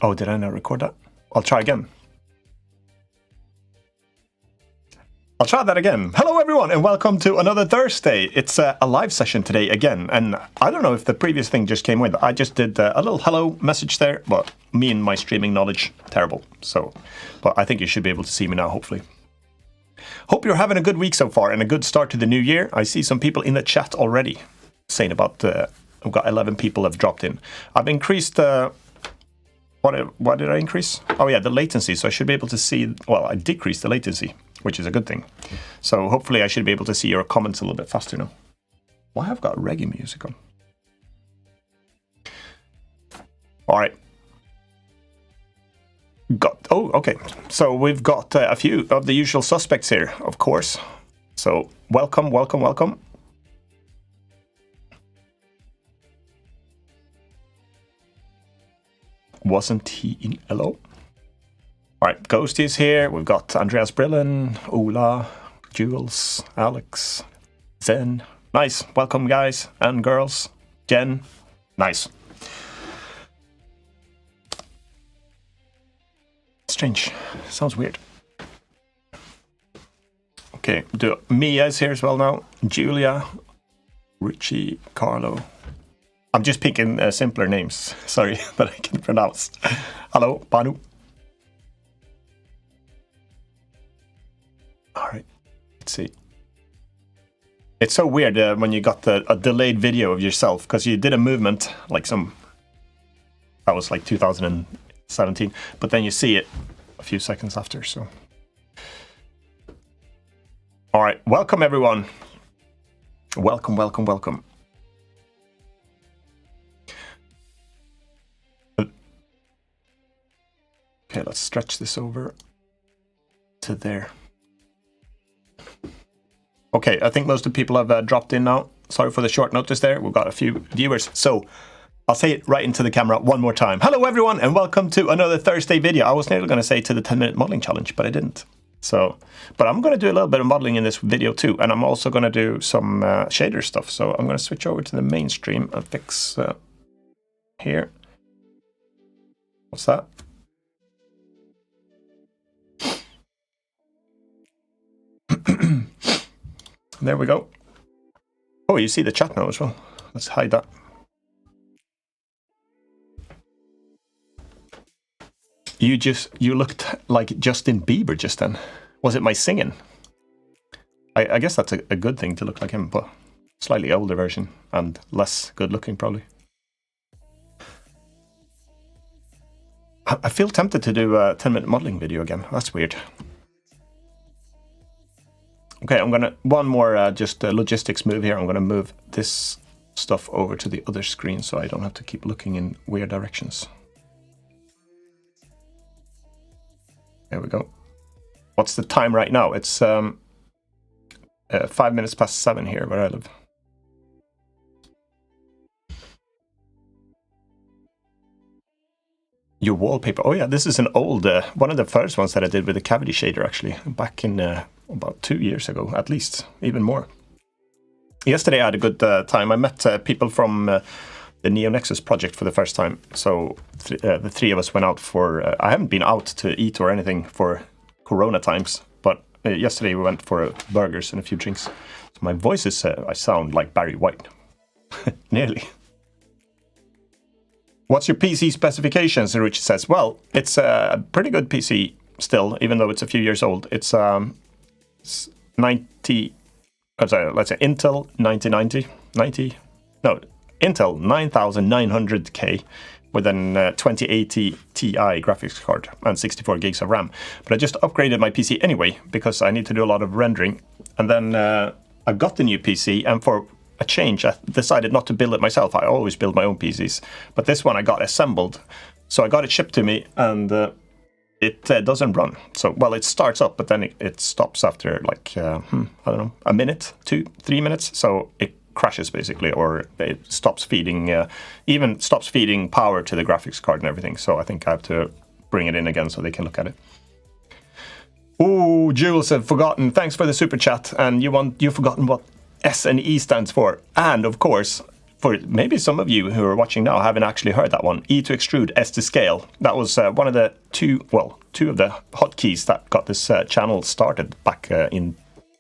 Oh, did I not record that? I'll try again. I'll try that again. Hello everyone and welcome to another Thursday. It's a live session today again, and I don't know if the previous thing just came with. I just did a little hello message there, but me and my streaming knowledge, terrible. So, but I think you should be able to see me now, hopefully. Hope you're having a good week so far and a good start to the new year. I see some people in the chat already saying about, I've got 11 people have dropped in. I've increased, what did I increase? Oh yeah, the latency, so I should be able to see, well, I decreased the latency, which is a good thing. So hopefully I should be able to see your comments a little bit faster now. Why have I got reggae music on? All right. Okay. So we've got a few of the usual suspects here, of course. So welcome. Wasn't he in hello? All right, Ghosty is here. We've got Andreas Brillen, Ola, Jules, Alex, Zen. Nice. Welcome, guys and girls. Jen. Nice. Strange. Sounds weird. Okay, Mia is here as well now. Julia, Richie, Carlo. I'm just picking simpler names. Sorry, that I can pronounce. Hello, Banu. All right, let's see. It's so weird when you got a delayed video of yourself, because you did a movement, like that was like 2017, but then you see it a few seconds after, so. All right, welcome everyone. Welcome. Okay, let's stretch this over to there. Okay, I think most of the people have dropped in now. Sorry for the short notice there. We've got a few viewers. So I'll say it right into the camera one more time. Hello, everyone, and welcome to another Thursday video. I was nearly going to say to the 10-minute modeling challenge, but I didn't. So, but I'm going to do a little bit of modeling in this video too, and I'm also going to do some shader stuff. So I'm going to switch over to the mainstream and fix here. What's that? There we go. Oh, you see the chat now as well. Let's hide that. You looked like Justin Bieber just then. Was it my singing? I guess that's a good thing to look like him, but slightly older version and less good looking probably. I feel tempted to do a 10-minute modeling video again. That's weird. Okay, I'm gonna, one more just logistics move here. I'm gonna move this stuff over to the other screen so I don't have to keep looking in weird directions. There we go. What's the time right now? It's 5 minutes past 7 here where I live. Your wallpaper. Oh yeah, this is an old, one of the first ones that I did with the cavity shader actually, back in about 2 years ago, at least, even more. Yesterday I had a good time. I met people from the Neo Nexus project for the first time. So the three of us went out for, I haven't been out to eat or anything for Corona times, but yesterday we went for burgers and a few drinks. So my voice is, I sound like Barry White, nearly. What's your PC specifications? Rich says, well, it's a pretty good PC still, even though it's a few years old. It's 90, I'm sorry, let's say Intel 9090, no, Intel 9900K with an 2080 Ti graphics card and 64 gigs of RAM. But I just upgraded my PC anyway, because I need to do a lot of rendering. And then I got the new PC, and for a change, I decided not to build it myself. I always build my own PCs, but this one I got assembled. So I got it shipped to me, and it doesn't run. So, well, it starts up, but then it stops after like, I don't know, a minute, 2-3 minutes. So it crashes basically, or it stops feeding, even stops feeding power to the graphics card and everything. So I think I have to bring it in again so they can look at it. Oh, Jules have forgotten. Thanks for the super chat. And you've forgotten what S and E stands for. And of course, for maybe some of you who are watching now haven't actually heard that one. E to extrude, S to scale. That was one of the two of the hotkeys that got this channel started back in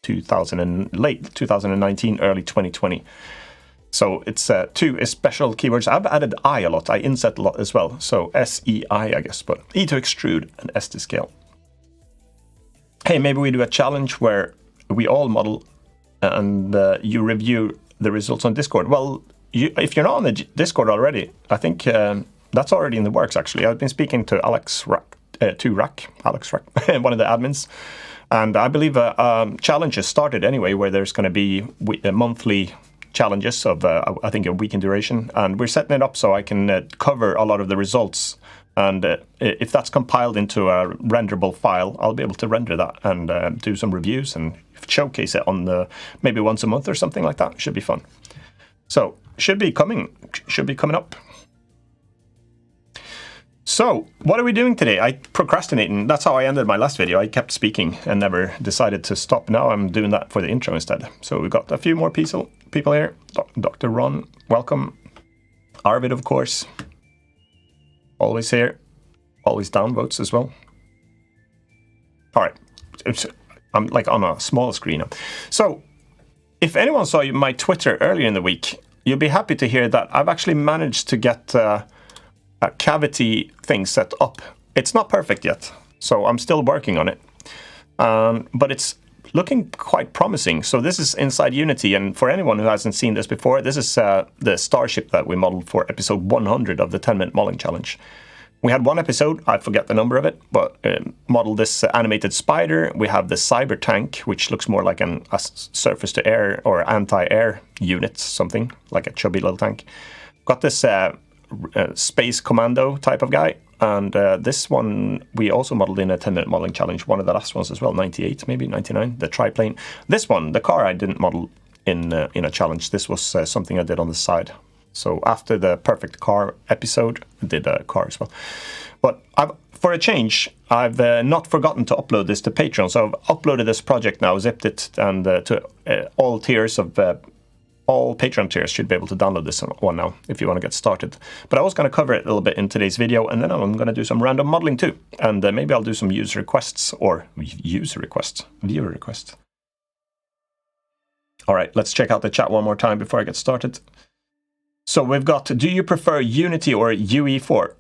late 2019, early 2020. So it's two special keywords. I've added I a lot. I inset a lot as well. So S-E-I, I guess, but E to extrude and S to scale. Hey, maybe we do a challenge where we all model and you review the results on Discord. Well, if you're not on the Discord already, I think that's already in the works, actually. I've been speaking to Alex Rack, one of the admins. And I believe challenge has started anyway, where there's going to be monthly challenges of, I think, a week in duration. And we're setting it up so I can cover a lot of the results. And if that's compiled into a renderable file, I'll be able to render that and do some reviews and showcase it on maybe once a month or something like that. Should be fun. So should be coming up. So what are we doing today? I procrastinating. That's how I ended my last video. I kept speaking and never decided to stop. Now I'm doing that for the intro instead. So we've got a few more people here. Dr. Ron, welcome. Arvid, of course. Always here. Always downvotes as well. All right. I'm like on a small screen now. So if anyone saw my Twitter earlier in the week, you'll be happy to hear that I've actually managed to get a cavity thing set up. It's not perfect yet, so I'm still working on it. But it's looking quite promising. So this is inside Unity, and for anyone who hasn't seen this before, this is the starship that we modeled for episode 100 of the 10-minute modeling challenge. We had one episode, I forget the number of it, but modeled this animated spider. We have the cyber tank, which looks more like a surface-to-air or anti-air unit, something like a chubby little tank. Got this space commando type of guy, and this one we also modeled in a 10-minute modeling challenge, one of the last ones as well, 98, maybe 99, the triplane. This one, the car, I didn't model in a challenge. This was something I did on the side. So after the perfect car episode, I did a car as well. But for a change, I've not forgotten to upload this to Patreon. So I've uploaded this project now, zipped it, and to all tiers of all Patreon tiers should be able to download this one now if you want to get started. But I was going to cover it a little bit in today's video, and then I'm going to do some random modeling too. And maybe I'll do some viewer requests. All right, let's check out the chat one more time before I get started. So we've got, do you prefer Unity or UE4?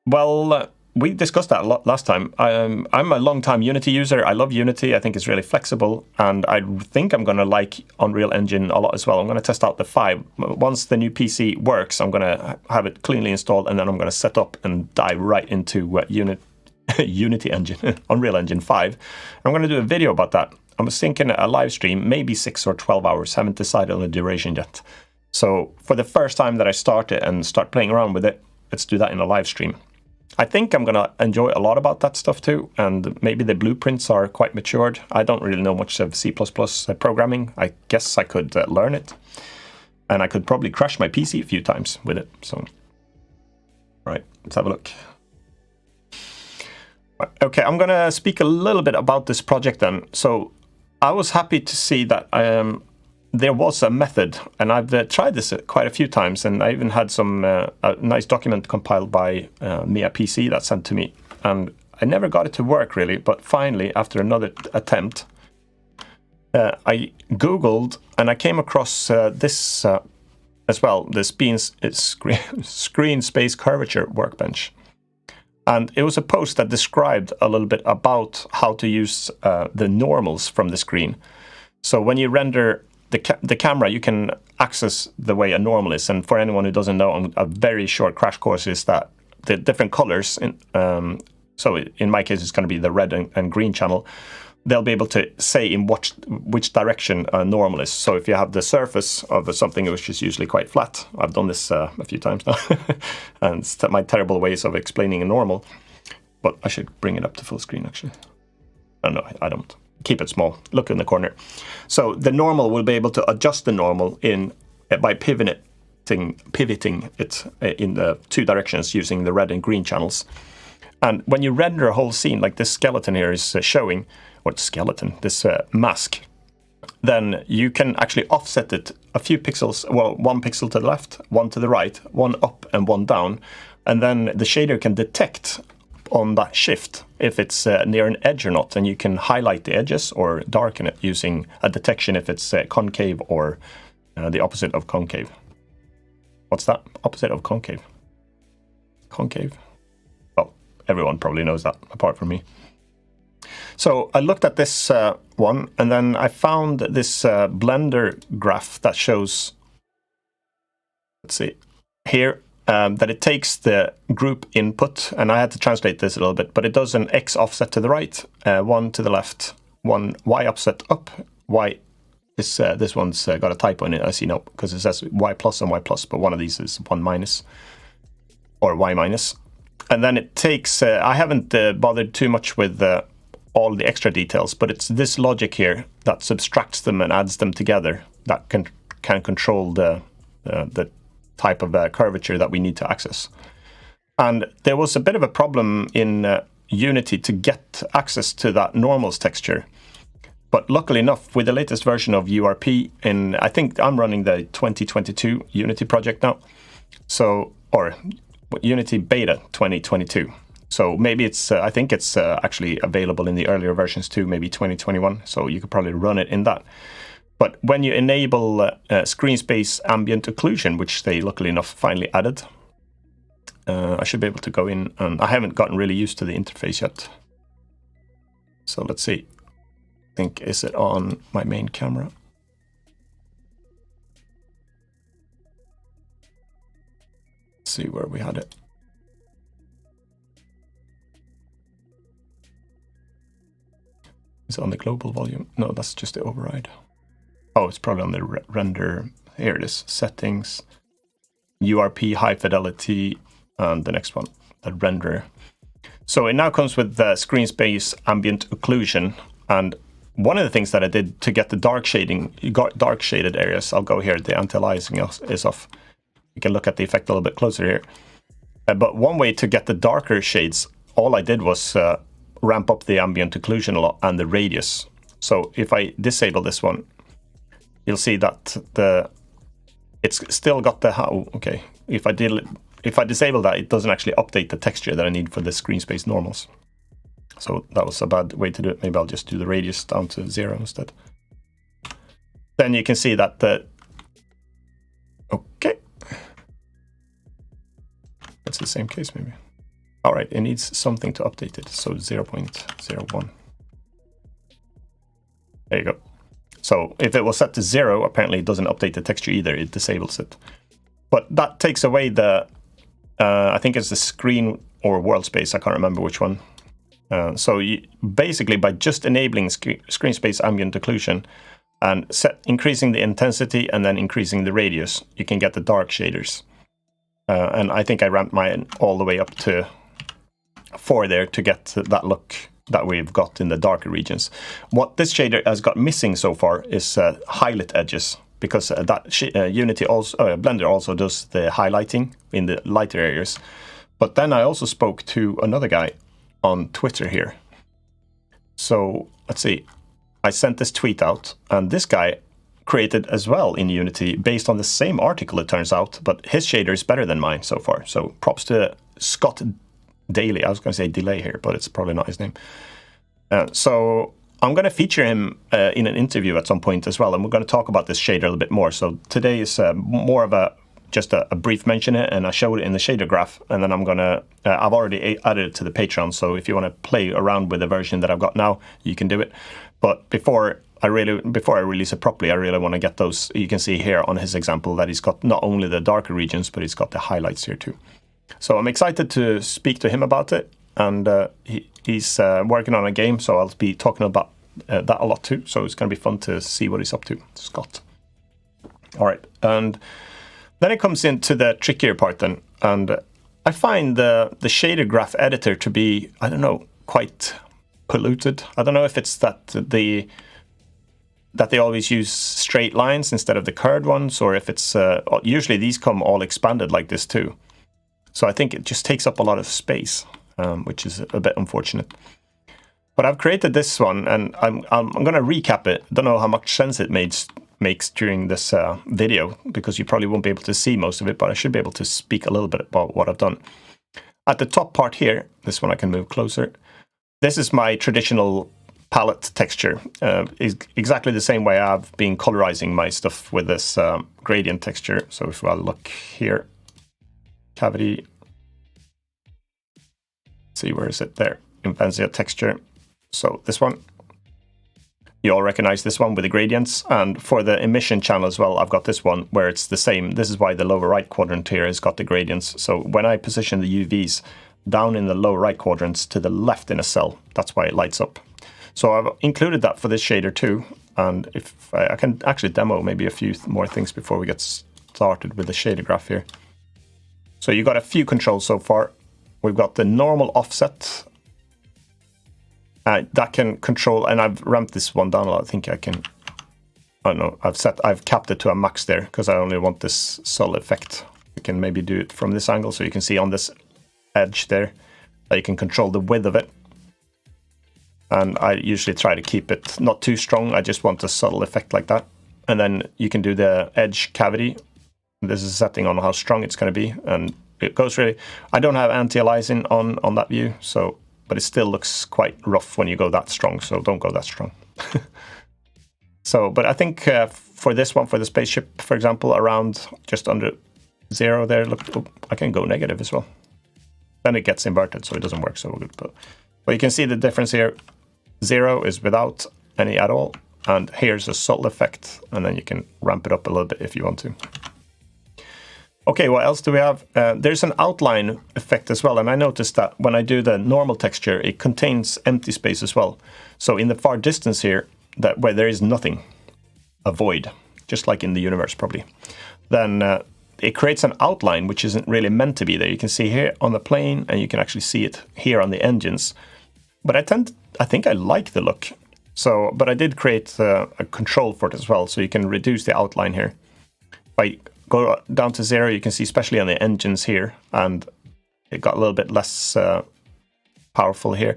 Well, we discussed that a lot last time. I'm a long-time Unity user. I love Unity. I think it's really flexible, and I think I'm going to like Unreal Engine a lot as well. I'm going to test out the 5. Once the new PC works, I'm going to have it cleanly installed, and then I'm going to set up and dive right into Unity Engine, Unreal Engine 5. I'm going to do a video about that. I was thinking a live stream, maybe 6 or 12 hours. Haven't decided on the duration yet. So for the first time that I start it and start playing around with it, let's do that in a live stream. I think I'm going to enjoy a lot about that stuff too, and maybe the blueprints are quite matured. I don't really know much of C++ programming. I guess I could learn it, and I could probably crash my PC a few times with it. So, right, let's have a look. Okay, I'm going to speak a little bit about this project then. So I was happy to see that there was a method, and I've tried this quite a few times, and I even had some a nice document compiled by Mia PC that's sent to me, and I never got it to work really, but finally, after another attempt, I Googled, and I came across this as well, this screen space curvature workbench. And it was a post that described a little bit about how to use the normals from the screen. So when you render the camera, you can access the way a normal is. And for anyone who doesn't know, a very short crash course is that the different colors, so in my case, it's going to be the red and green channel, they'll be able to say in which direction a normal is. So if you have the surface of something which is usually quite flat, I've done this a few times now, and it's my terrible ways of explaining a normal, but I should bring it up to full screen actually. Oh, no, I don't. Keep it small. Look in the corner. So the normal will be able to adjust the normal by pivoting it in the 2 directions using the red and green channels. And when you render a whole scene, like this skeleton here is showing, or skeleton, this mask, then you can actually offset it a few pixels, well, 1 pixel to the left, 1 to the right, 1 up and 1 down, and then the shader can detect on that shift if it's near an edge or not, and you can highlight the edges or darken it using a detection if it's concave or the opposite of concave. What's that? Opposite of concave? Concave? Well, everyone probably knows that apart from me. So I looked at this one, and then I found this Blender graph that shows, let's see, here, that it takes the group input, and I had to translate this a little bit, but it does an X offset to the right, 1 to the left, 1 Y offset up, Y. This one's got a typo in it, I see now, because it says Y plus and Y plus, but one of these is 1 minus, or Y minus. And then it takes, I haven't bothered too much with all the extra details, but it's this logic here that subtracts them and adds them together that can control the type of curvature that we need to access. And there was a bit of a problem in Unity to get access to that normals texture. But luckily enough, with the latest version of URP, I think I'm running the 2022 Unity project now, so, or Unity Beta 2022. So maybe it's, I think it's actually available in the earlier versions too, maybe 2021. So you could probably run it in that. But when you enable screen space ambient occlusion, which they luckily enough finally added, I should be able to go in, and I haven't gotten really used to the interface yet. So let's see. I think, is it on my main camera? Let's see where we had it. Is it on the global volume? No, that's just the override. Oh, it's probably on the render. Here it is. Settings, URP, high fidelity, and the next one, the render. So it now comes with the screen space ambient occlusion. And one of the things that I did to get the dark shading, dark shaded areas, I'll go here, the anti-aliasing is off. You can look at the effect a little bit closer here. But one way to get the darker shades, all I did was ramp up the ambient occlusion a lot and the radius. So if I disable this one, you'll see that it's still got the okay. If I disable that, it doesn't actually update the texture that I need for the screen space normals. So that was a bad way to do it. Maybe I'll just do the radius down to 0 instead. Then you can see that okay. That's the same case maybe. All right, it needs something to update it. So 0.01. There you go. So if it was set to 0, apparently it doesn't update the texture either. It disables it. But that takes away the, I think it's the screen or world space. I can't remember which one. So basically, by just enabling screen space ambient occlusion and increasing the intensity and then increasing the radius, you can get the dark shaders. And I think I ramped mine all the way up to 4 there to get that look that we've got in the darker regions. What this shader has got missing so far is highlight edges, because that Unity also, Blender also does the highlighting in the lighter areas. But then I also spoke to another guy on Twitter here. So let's see, I sent this tweet out, and this guy created as well in Unity based on the same article, it turns out, but his shader is better than mine so far. So props to Scott Daly. I was going to say Delay here, but it's probably not his name. So I'm going to feature him in an interview at some point as well, and we're going to talk about this shader a little bit more. So today is more of just a brief mention it, and I showed it in the shader graph, and then I'm going to, I've already added it to the Patreon, so if you want to play around with the version that I've got now, you can do it. But before I release it properly, I really want to get those. You can see here on his example that he's got not only the darker regions, but he's got the highlights here too. So I'm excited to speak to him about it, and he's working on a game, so I'll be talking about that a lot too. So it's going to be fun to see what he's up to, Scott. All right, and then it comes into the trickier part then, and I find the shader graph editor to be, I don't know, quite polluted. I don't know if it's that they always use straight lines instead of the curved ones, or if it's usually these come all expanded like this too. So I think it just takes up a lot of space, which is a bit unfortunate. But I've created this one, and I'm going to recap it. Don't know how much sense it makes during this video, because you probably won't be able to see most of it, but I should be able to speak a little bit about what I've done. At the top part here, this one I can move closer. This is my traditional palette texture. Is exactly the same way I've been colorizing my stuff with this gradient texture. So if I look here, cavity, see, where is it there? Imphenzia texture. So this one, you all recognize this one with the gradients. And for the emission channel as well, I've got this one where it's the same. This is why the lower right quadrant here has got the gradients. So when I position the UVs down in the lower right quadrants to the left in a cell, that's why it lights up. So I've included that for this shader too. And if I can actually demo maybe a few more things before we get started with the shader graph here. So you got a few controls so far. We've got the normal offset. That can control, and I've ramped this one down a lot. I think I can, I don't know, I've capped it to a max there because I only want this solid effect. You can maybe do it from this angle, so you can see on this edge there that you can control the width of it. And I usually try to keep it not too strong. I just want a subtle effect like that. And then you can do the edge cavity. This is a setting on how strong it's going to be, and it goes really. I don't have anti-aliasing on that view, so. But it still looks quite rough when you go that strong, so don't go that strong. So, but I think for this one, for the spaceship, for example, around just under 0 there, look, oh, I can go negative as well. Then it gets inverted, so it doesn't work so good. But you can see the difference here. 0 is without any at all, and here's a subtle effect, and then you can ramp it up a little bit if you want to. Okay, what else do we have? There's an outline effect as well, and I noticed that when I do the normal texture, it contains empty space as well. So in the far distance here, where there is nothing, a void, just like in the universe probably, then it creates an outline which isn't really meant to be there. You can see here on the plane, and you can actually see it here on the engines. But I think I like the look. So, but I did create a control for it as well, so you can reduce the outline here by go down to 0, you can see especially on the engines here, and it got a little bit less powerful here.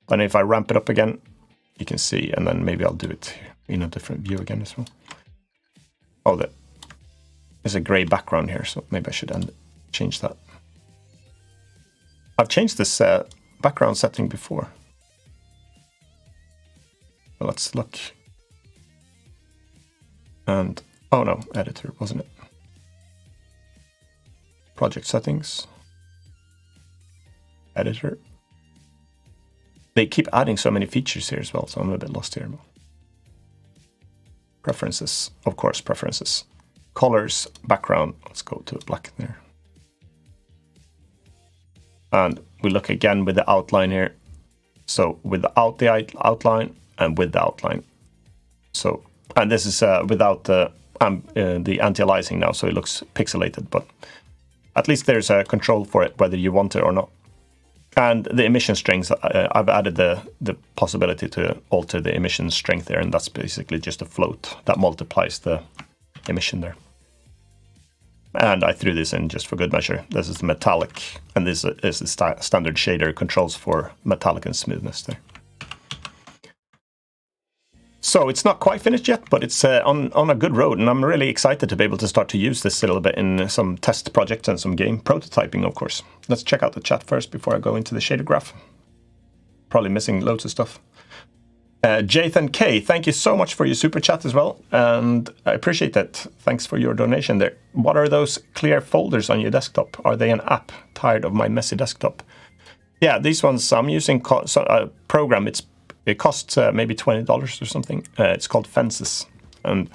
But if I ramp it up again, you can see, and then maybe I'll do it in a different view again as well. Oh, there's a gray background here, so maybe I should change that. I've changed this background setting before. Well, let's look. And, oh no, editor, wasn't it? Project settings, editor. They keep adding so many features here as well, so I'm a bit lost here. Preferences, of course, preferences. Colors, background, let's go to black there. And we look again with the outline here. So without the outline and with the outline. So, and this is without the anti-aliasing now, so it looks pixelated, but at least there's a control for it, whether you want it or not. And the emission strengths, I've added the possibility to alter the emission strength there, and that's basically just a float that multiplies the emission there. And I threw this in just for good measure. This is the metallic, and this is the standard shader controls for metallic and smoothness there. So it's not quite finished yet, but it's on a good road, and I'm really excited to be able to start to use this a little bit in some test projects and some game prototyping, of course. Let's check out the chat first before I go into the shader graph. Probably missing loads of stuff. Jathan K, thank you so much for your super chat as well, and I appreciate that. Thanks for your donation there. What are those clear folders on your desktop? Are they an app? Tired of my messy desktop. Yeah, these ones I'm using a program. It costs maybe $20 or something. It's called Fences, and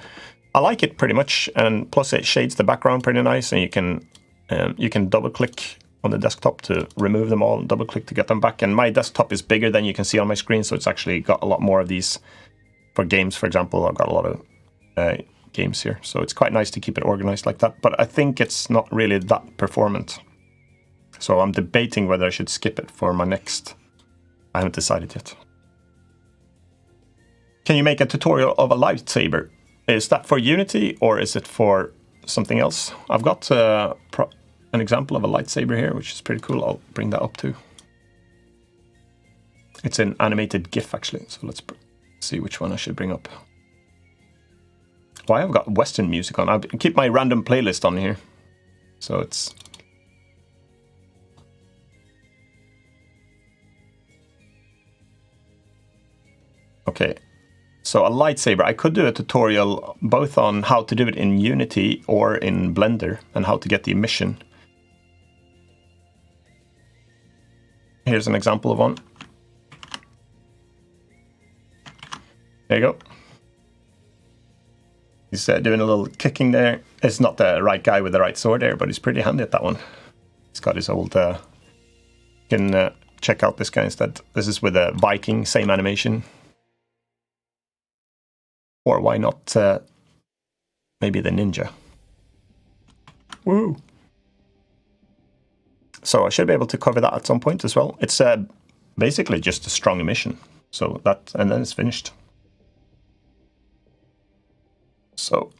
I like it pretty much. And plus, it shades the background pretty nice, and you can double click on the desktop to remove them all, and double click to get them back. And my desktop is bigger than you can see on my screen, so it's actually got a lot more of these for games. For example, I've got a lot of games here, so it's quite nice to keep it organized like that. But I think it's not really that performant, so I'm debating whether I should skip it for my next. I haven't decided yet. Can you make a tutorial of a lightsaber? Is that for Unity or is it for something else? I've got an example of a lightsaber here, which is pretty cool. I'll bring that up too. It's an animated GIF actually, so let's see which one I should bring up. Why I've got Western music on? I keep my random playlist on here, so it's. Okay, so a lightsaber. I could do a tutorial both on how to do it in Unity or in Blender and how to get the emission. Here's an example of one. There you go. He's doing a little kicking there. It's not the right guy with the right sword there, but he's pretty handy at that one. He's got his old... you can check out this guy instead. This is with a Viking, same animation. Or why not maybe the ninja? Woo! So I should be able to cover that at some point as well. It's basically just a strong emission. So that, and then it's finished. So,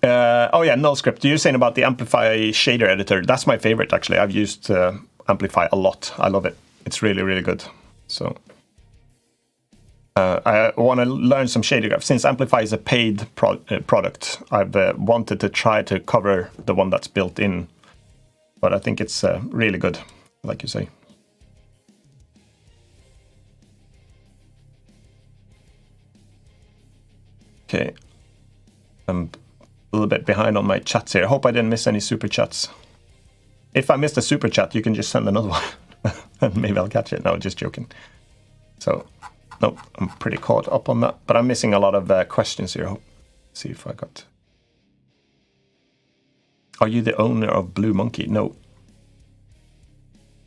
oh yeah, null script. You're saying about the Amplify shader editor. That's my favorite, actually. I've used Amplify a lot. I love it. It's really, really good. So, I want to learn some shader graph. Since Amplify is a paid product, I've wanted to try to cover the one that's built in. But I think it's really good, like you say. Okay, I'm a little bit behind on my chats here. I hope I didn't miss any super chats. If I missed a super chat, you can just send another one. And maybe I'll catch it. No, just joking. So, nope, I'm pretty caught up on that. But I'm missing a lot of questions here. See if I got... Are you the owner of Blue Monkey? No.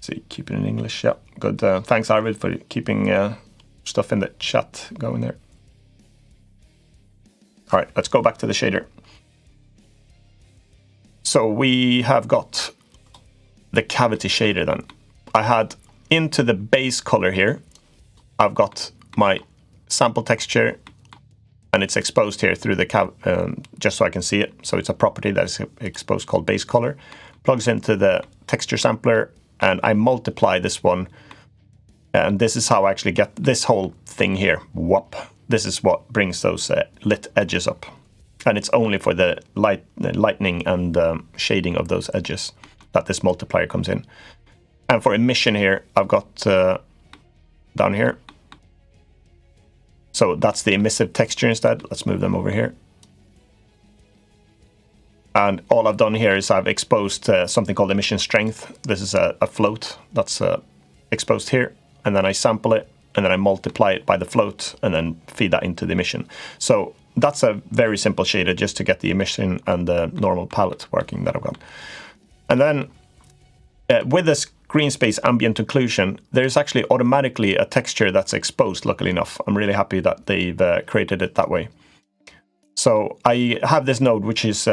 See, keep it in English. Yeah, good. Thanks, Arvid, for keeping stuff in the chat going there. All right, let's go back to the shader. So we have got the cavity shader then. I had into the base color here, I've got my sample texture and it's exposed here through the just so I can see it. So it's a property that is exposed called base color. Plugs into the texture sampler and I multiply this one. And this is how I actually get this whole thing here. Whoop. This is what brings those lit edges up. And it's only for the lightning and shading of those edges that this multiplier comes in. And for emission here, I've got down here. So that's the emissive texture instead. Let's move them over here. And all I've done here is I've exposed something called emission strength. This is a float that's exposed here. And then I sample it. And then I multiply it by the float and then feed that into the emission. So that's a very simple shader just to get the emission and the normal palette working that I've got. And then with this green space ambient occlusion, there's actually automatically a texture that's exposed, luckily enough. I'm really happy that they've created it that way. So I have this node which is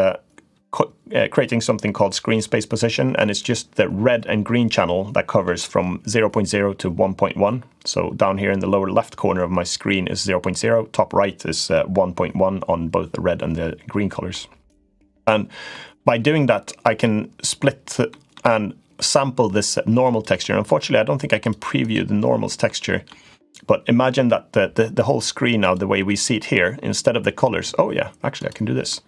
creating something called screen space position, and it's just the red and green channel that covers from 0.0 to 1.1. So down here in the lower left corner of my screen is 0.0, top right is 1.1 on both the red and the green colors. And by doing that, I can split and sample this normal texture. Unfortunately, I don't think I can preview the normal's texture, but imagine that the whole screen now, the way we see it here, instead of the colors, oh yeah, actually I can do this.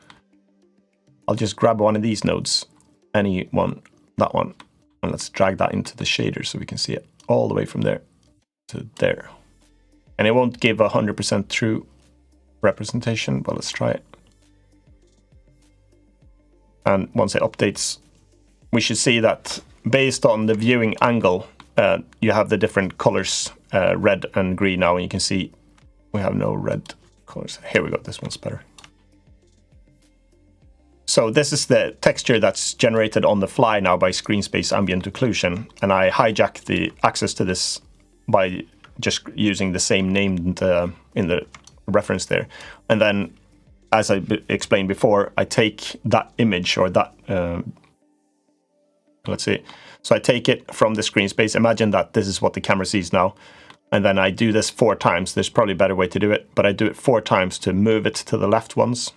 I'll just grab one of these nodes, any one, that one, and let's drag that into the shader so we can see it all the way from there to there. And it won't give 100% true representation, but let's try it. And once it updates, we should see that based on the viewing angle, you have the different colors, red and green now, and you can see we have no red colors. Here we go, this one's better. So this is the texture that's generated on the fly now by screen space ambient occlusion, and I hijack the access to this by just using the same name in the reference there. And then, as I explained before, I take that image or that, let's see. So I take it from the screen space. Imagine that this is what the camera sees now. And then I do this 4 times. There's probably a better way to do it, but I do it 4 times to move it to the left once,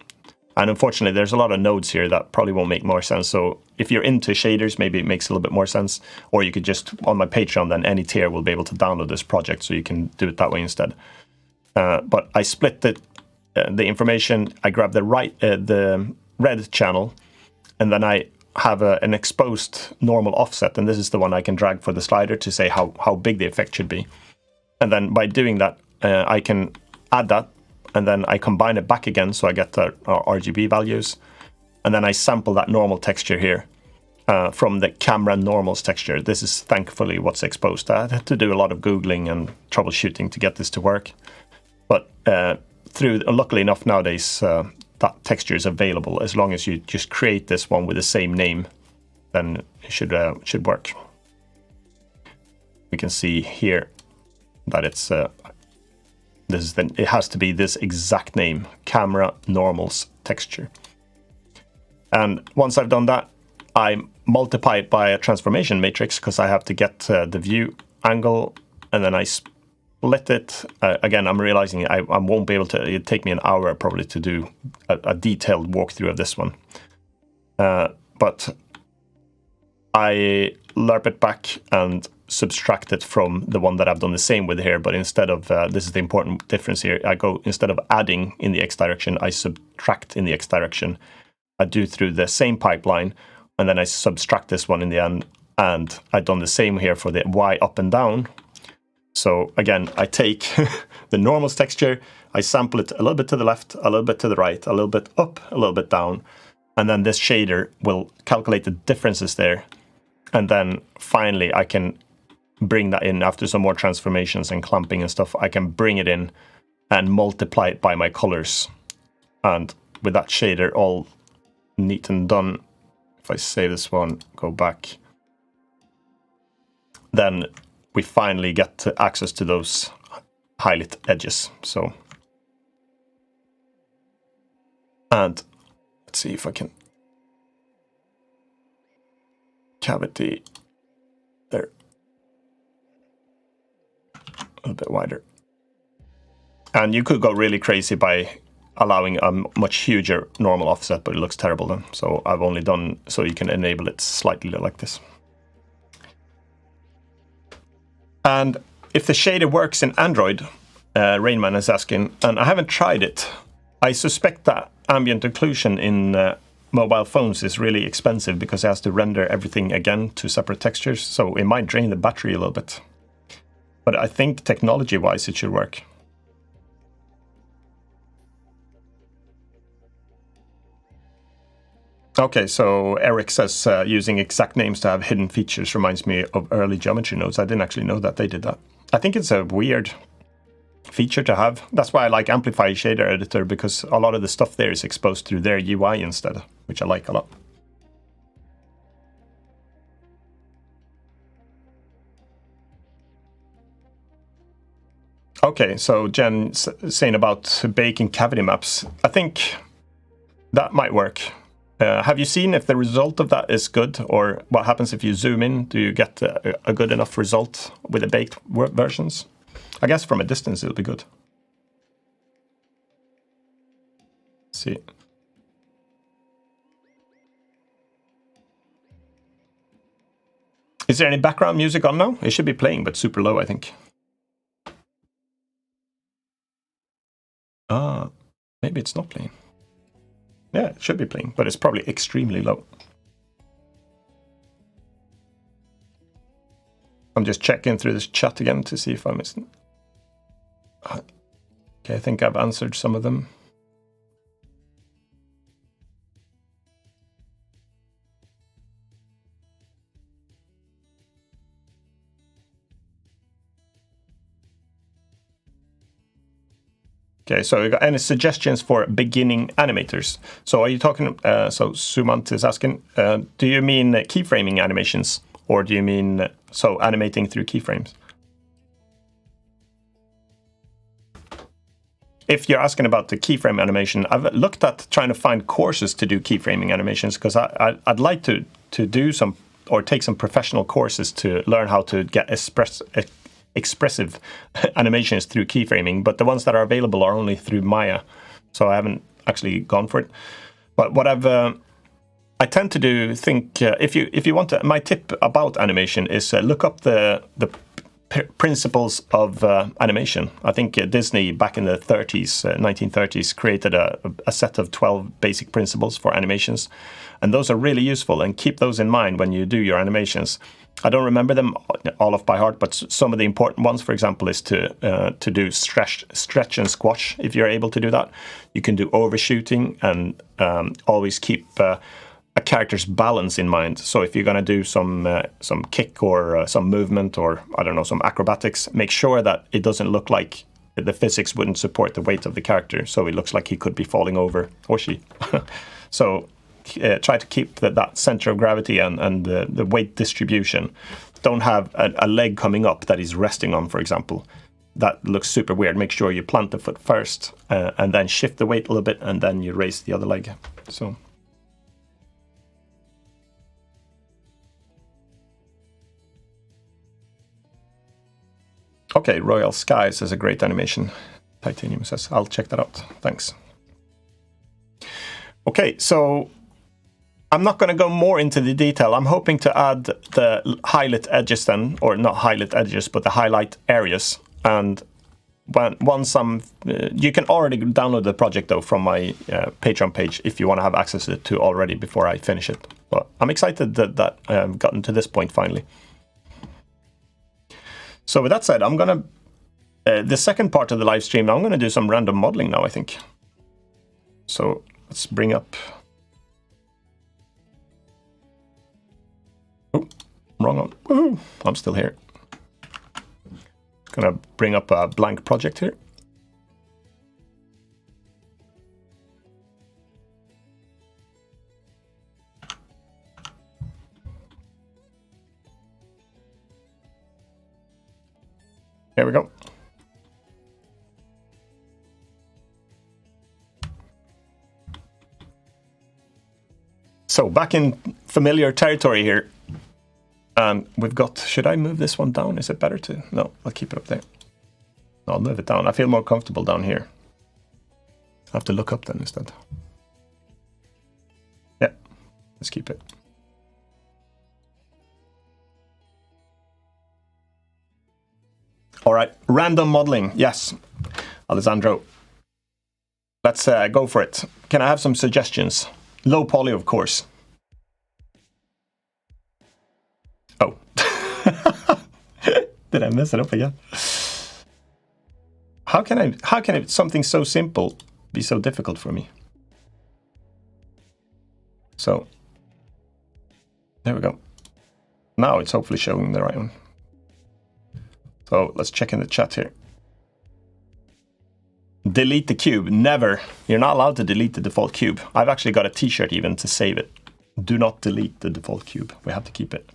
And unfortunately, there's a lot of nodes here that probably won't make more sense. So if you're into shaders, maybe it makes a little bit more sense. Or you could just, on my Patreon, then any tier will be able to download this project, so you can do it that way instead. But I split the information. I grab the red channel, and then I have an exposed normal offset. And this is the one I can drag for the slider to say how big the effect should be. And then by doing that, I can add that. And then I combine it back again, so I get the RGB values. And then I sample that normal texture here from the camera normals texture. This is thankfully what's exposed. I had to do a lot of Googling and troubleshooting to get this to work. But luckily enough nowadays, that texture is available. As long as you just create this one with the same name, then it should work. We can see here that it's... it has to be this exact name, camera normals texture. And once I've done that, I multiply it by a transformation matrix, because I have to get the view angle, and then I split it. Again, I'm realizing I won't be able to, it'd take me an hour probably to do a detailed walkthrough of this one. But I lerp it back and subtract it from the one that I've done the same with here, but instead of, this is the important difference here, instead of adding in the X direction, I subtract in the X direction. I do through the same pipeline, and then I subtract this one in the end, and I've done the same here for the Y up and down. So again, I take the normals texture, I sample it a little bit to the left, a little bit to the right, a little bit up, a little bit down, and then this shader will calculate the differences there. And then finally I can bring that in after some more transformations and clamping and stuff. I can bring it in and multiply it by my colors. And with that shader all neat and done, if I save this one, go back, then we finally get access to those highlight edges. So, and let's see if I can cavity there. A little bit wider. And you could go really crazy by allowing a much huger normal offset, but it looks terrible then. So I've only done so you can enable it slightly like this. And if the shader works in Android, Rainman is asking, and I haven't tried it. I suspect that ambient occlusion in mobile phones is really expensive because it has to render everything again to separate textures, so it might drain the battery a little bit. But I think technology-wise it should work. Okay, so Eric says using exact names to have hidden features reminds me of early geometry nodes. I didn't actually know that they did that. I think it's a weird feature to have. That's why I like Amplify Shader Editor, because a lot of the stuff there is exposed through their UI instead, which I like a lot. Okay, so Jen saying about baking cavity maps. I think that might work. Have you seen if the result of that is good, or what happens if you zoom in? Do you get a good enough result with the baked versions? I guess from a distance it'll be good. Let's see. Is there any background music on now? It should be playing, but super low, I think. Maybe it's not playing. Yeah, it should be playing, but it's probably extremely low. I'm just checking through this chat again to see if I'm missing. Okay, I think I've answered some of them. Okay, so you got any suggestions for beginning animators? So are you talking, so Sumant is asking, do you mean keyframing animations? Or do you mean, so animating through keyframes? If you're asking about the keyframe animation, I've looked at trying to find courses to do keyframing animations, because I'd like to do some, or take some professional courses to learn how to get expressive animations through keyframing, but the ones that are available are only through Maya. So I actually gone for it. But what I tend to do, if you want to, my tip about animation is look up the principles of animation. I think Disney back in the 30s, 1930s, created a set of 12 basic principles for animations, and those are really useful, and keep those in mind when you do your animations. I don't remember them all off by heart, but some of the important ones, for example, is to do stretch and squash. If you're able to do that, you can do overshooting, and always keep a character's balance in mind. So if you're going to do some kick or some movement, or I don't know, some acrobatics, make sure that it doesn't look like the physics wouldn't support the weight of the character, so it looks like he could be falling over, or she. So try to keep that center of gravity and the weight distribution. Don't have a leg coming up that he's resting on, for example. That looks super weird. Make sure you plant the foot first, and then shift the weight a little bit, and then you raise the other leg. So. Okay, Royal Skies is a great animation. Titanium says, I'll check that out. Thanks. Okay, so I'm not going to go more into the detail. I'm hoping to add the highlight edges then, or not highlight edges, but the highlight areas. And once you can already download the project though from my Patreon page if you want to have access to it already before I finish it. But I'm excited that I have gotten to this point finally. So with that said, I'm gonna the second part of the live stream. I'm gonna do some random modeling now, I think. So let's bring up. Oh, wrong one. Woohoo! I'm still here. Gonna bring up a blank project here. Here we go. So back in familiar territory here. And we've got, should I move this one down? Is it better to? No, I'll keep it up there. I'll move it down. I feel more comfortable down here. I have to look up then instead. Yeah, let's keep it. All right, random modeling. Yes, Alessandro. Let's go for it. Can I have some suggestions? Low poly, of course. Oh. Did I mess it up again? How can something so simple be so difficult for me? So, there we go. Now it's hopefully showing the right one. So let's check in the chat here. Delete the cube. Never. You're not allowed to delete the default cube. I've actually got a t-shirt even to save it. Do not delete the default cube. We have to keep it.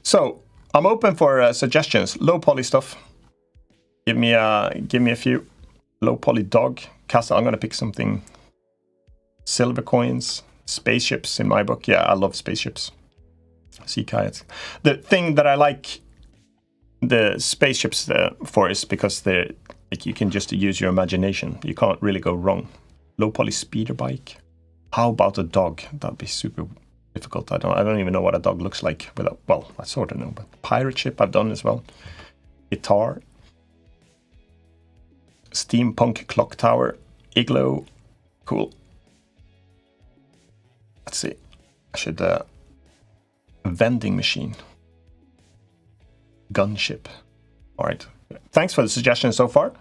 So I'm open for suggestions. Low poly stuff. Give me a few. Low poly dog. Castle. I'm gonna pick something. Silver coins. Spaceships in my book. Yeah, I love spaceships. Sea kayaks. The thing that I like the spaceships for is because they're like you can just use your imagination. You can't really go wrong. Low poly speeder bike. How about a dog? That'd be super difficult. I don't even know what a dog looks like without. Well, I sort of know, but pirate ship I've done as well. Guitar. Steampunk clock tower. Igloo. Cool. Let's see. I should. Vending machine. Gunship. All right. Thanks for the suggestion so far.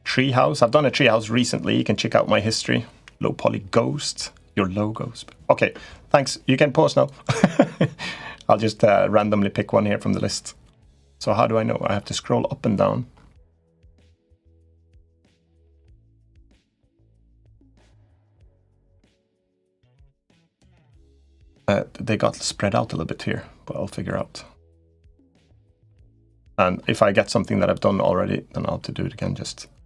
Treehouse. I've done a treehouse recently. You can check out my history. Low poly ghost. Your logos. Okay. Thanks. You can pause now. I'll just randomly pick one here from the list. So how do I know? I have to scroll up and down. They got spread out a little bit here, but I'll figure out. And if I get something that I've done already, then I'll have to do it again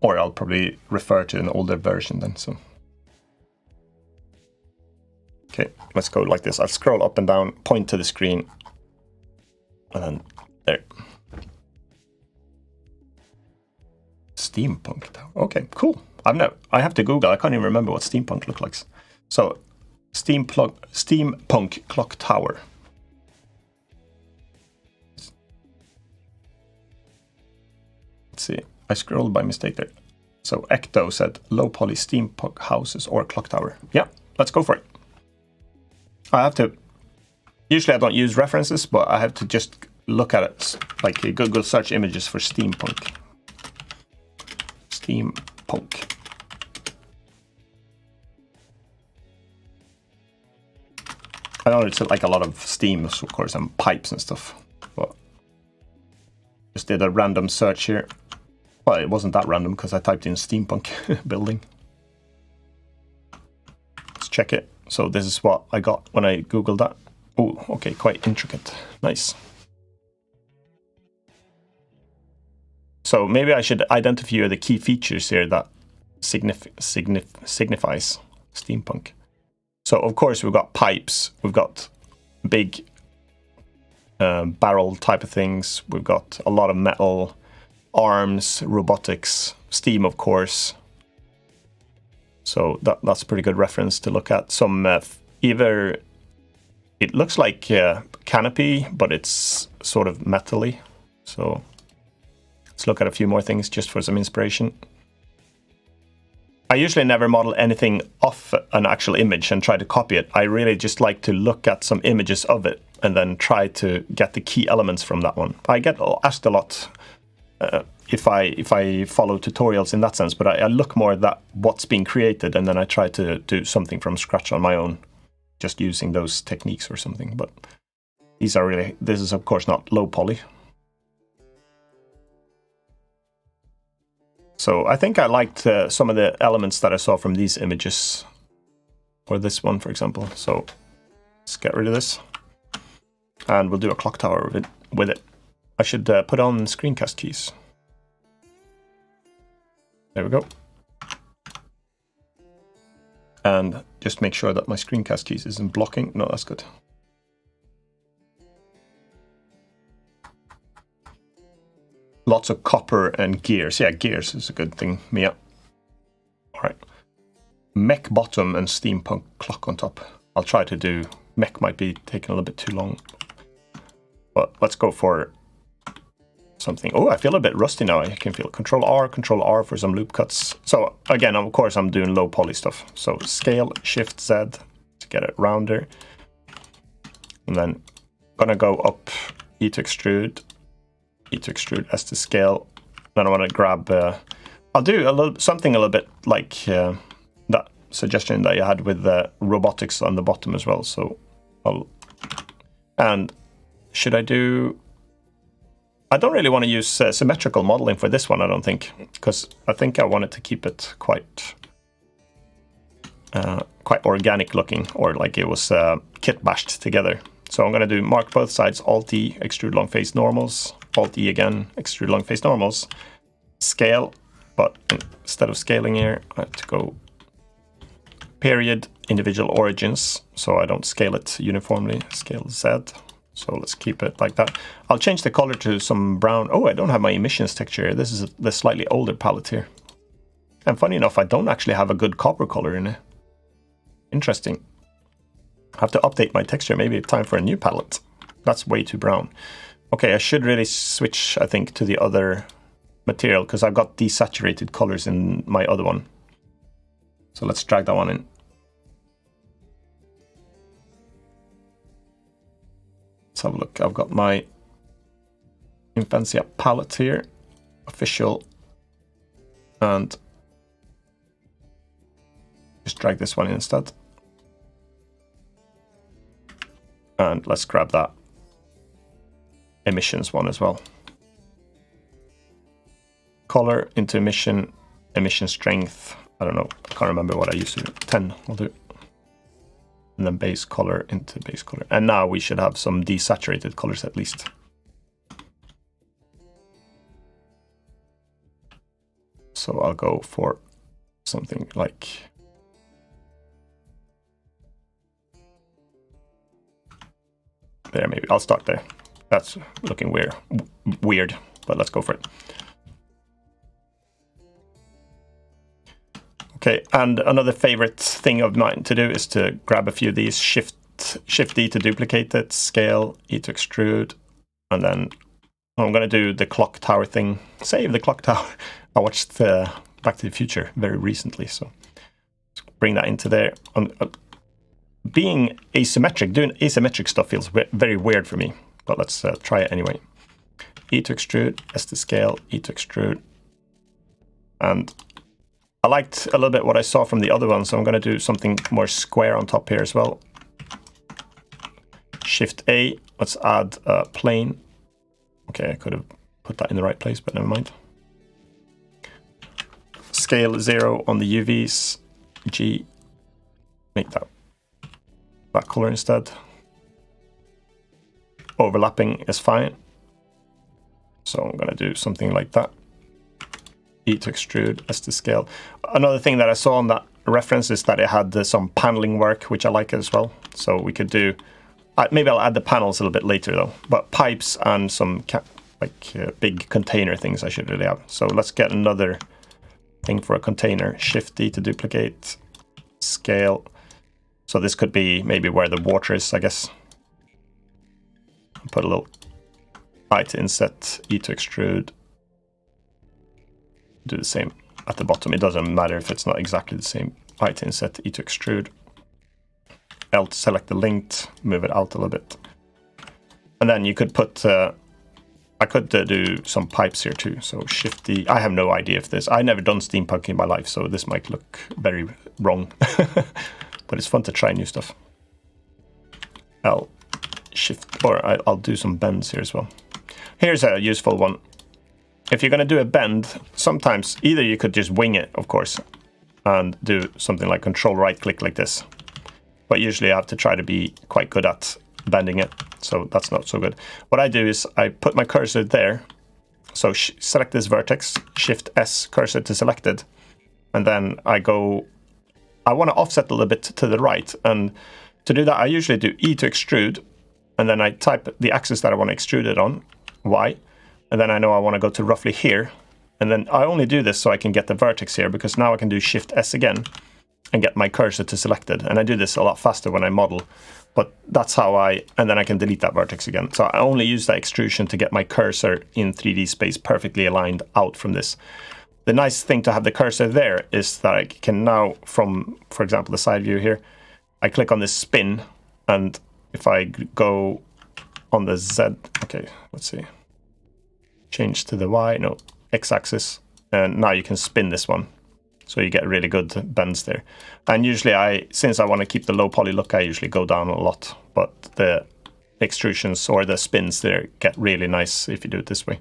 or I'll probably refer to an older version then, so. Okay, let's go like this. I'll scroll up and down, point to the screen, and then there. Steampunk. Okay, cool. I have to Google. I can't even remember what steampunk looks like. So, steampunk clock tower. Let's see. I scrolled by mistake there. So Ecto said low poly steampunk houses or clock tower. Yeah, let's go for it. I have to. Usually I don't use references, but I have to just look at it, like Google search images for steampunk. Steampunk. I know it's like a lot of steam, of course, and pipes and stuff, but just did a random search here. Well, it wasn't that random because I typed in steampunk building. Let's check it. So this is what I got when I Googled that. Oh, okay, quite intricate. Nice. So maybe I should identify the key features here that signifies steampunk. So of course we've got pipes, we've got big barrel type of things, we've got a lot of metal, arms, robotics, steam of course. So that's a pretty good reference to look at. Some either it looks like canopy, but it's sort of metally. So let's look at a few more things just for some inspiration. I usually never model anything off an actual image and try to copy it. I really just like to look at some images of it and then try to get the key elements from that one. I get asked a lot if I follow tutorials in that sense, but I look more at what's being created, and then I try to do something from scratch on my own, just using those techniques or something. But this is of course not low poly. So I think I liked some of the elements that I saw from these images, or this one, for example. So let's get rid of this, and we'll do a clock tower with it. I should put on screencast keys. There we go. And just make sure that my screencast keys isn't blocking. No, that's good. Lots of copper and gears. Yeah, gears is a good thing, Mia. All right. Mech bottom and steampunk clock on top. I'll try to do... Mech might be taking a little bit too long. But let's go for something. Oh, I feel a bit rusty now. I can feel Control R for some loop cuts. So again, of course, I'm doing low poly stuff. So scale, Shift Z to get it rounder. And then gonna go up E to extrude. E to extrude, S to scale. Then I want to grab. I'll do something a little bit like that suggestion that you had with the robotics on the bottom as well. So and should I do? I don't really want to use symmetrical modeling for this one. I don't think, because I think I wanted to keep it quite organic looking, or like it was kit bashed together. So I'm going to do mark both sides, Alt E, extrude long face normals. Alt E again, extrude long face normals, scale, but instead of scaling here, I have to go period, individual origins, so I don't scale it uniformly, scale Z. So let's keep it like that. I'll change the color to some brown. Oh, I don't have my emissions texture. This is the slightly older palette here. And funny enough, I don't actually have a good copper color in it. Interesting. I have to update my texture. Maybe time for a new palette. That's way too brown. Okay, I should really switch, I think, to the other material, because I've got desaturated colors in my other one. So let's drag that one in. Let's have a look. I've got my Imphenzia palette here, official, and just drag this one in instead. And let's grab that emissions one as well. Color into emission strength. I don't know. I can't remember what I used to do. 10 I'll do. And then base color into base color. And now we should have some desaturated colors at least. So I'll go for something like... there, maybe. I'll start there. That's looking weird, but let's go for it. Okay, and another favorite thing of mine to do is to grab a few of these, Shift D to duplicate it, scale, E to extrude, and then I'm going to do the clock tower thing. Save the clock tower. I watched Back to the Future very recently, so let's bring that into there. Being asymmetric, doing asymmetric stuff feels very weird for me, but let's try it anyway. E to extrude, S to scale, E to extrude. And I liked a little bit what I saw from the other one, so I'm going to do something more square on top here as well. Shift A, let's add a plane. Okay, I could have put that in the right place, but never mind. Scale 0 on the UVs. G, make that color instead. Overlapping is fine. So I'm going to do something like that. E to extrude, S to scale. Another thing that I saw on that reference is that it had some paneling work, which I like as well. So we could do, maybe I'll add the panels a little bit later though, but pipes and some big container things I should really have. So let's get another thing for a container. Shift D to duplicate, scale. So this could be maybe where the water is, I guess. Put a little I to inset, E to extrude. Do the same at the bottom. It doesn't matter if it's not exactly the same. I to inset, E to extrude. L to select the linked, move it out a little bit. And then you could put, I could do some pipes here too. So Shift D, I have no idea if this, I've never done steampunk in my life, so this might look very wrong. But it's fun to try new stuff. L, Shift, or I'll do some bends here as well. Here's a useful one. If you're going to do a bend, sometimes either you could just wing it, of course, and do something like Control right click like this. But usually I have to try to be quite good at bending it, so that's not so good. What I do is I put my cursor there, so select this vertex, Shift S, cursor to selected, and then I want to offset a little bit to the right, and to do that I usually do E to extrude, and then I type the axis that I want to extrude it on, Y, and then I know I want to go to roughly here, and then I only do this so I can get the vertex here, because now I can do Shift S again and get my cursor to selected, and I do this a lot faster when I model, but that's how and then I can delete that vertex again. So I only use that extrusion to get my cursor in 3D space perfectly aligned out from this. The nice thing to have the cursor there is that I can now, from, for example, the side view here, I click on this spin, and if I go on the Z, okay, let's see, change to the Y, no, X-axis, and now you can spin this one. So you get really good bends there. And usually since I want to keep the low poly look, I usually go down a lot, but the extrusions or the spins there get really nice if you do it this way.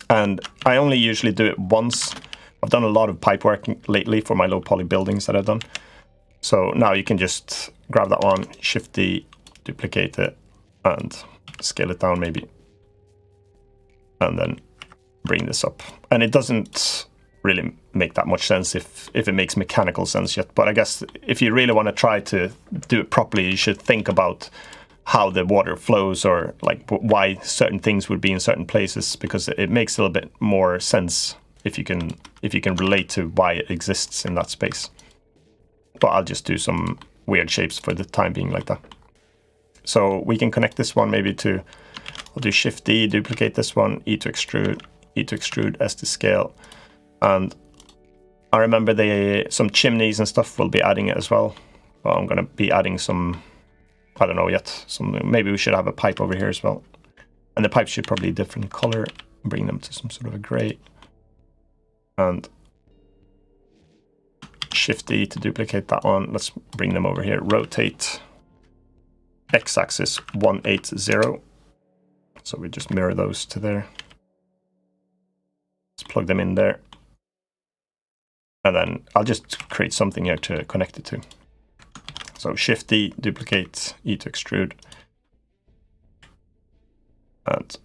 And I only usually do it once. I've done a lot of pipe work lately for my low poly buildings that I've done. So now you can just grab that one, Shift D, duplicate it, and scale it down maybe. And then bring this up. And it doesn't really make that much sense if it makes mechanical sense yet. But I guess if you really want to try to do it properly, you should think about how the water flows, or like why certain things would be in certain places, because it makes a little bit more sense if you can relate to why it exists in that space. But I'll just do some weird shapes for the time being like that. So we can connect this one maybe to, I'll do Shift D, duplicate this one, E to extrude, S to scale. And I remember some chimneys and stuff will be adding it as well. Well, I'm going to be adding some, I don't know yet. Maybe we should have a pipe over here as well. And the pipes should probably be a different color. Bring them to some sort of a gray. And Shift D to duplicate that one. Let's bring them over here. Rotate X-axis 180. So we just mirror those to there. Let's plug them in there. And then I'll just create something here to connect it to. So Shift D, duplicate, E to extrude. And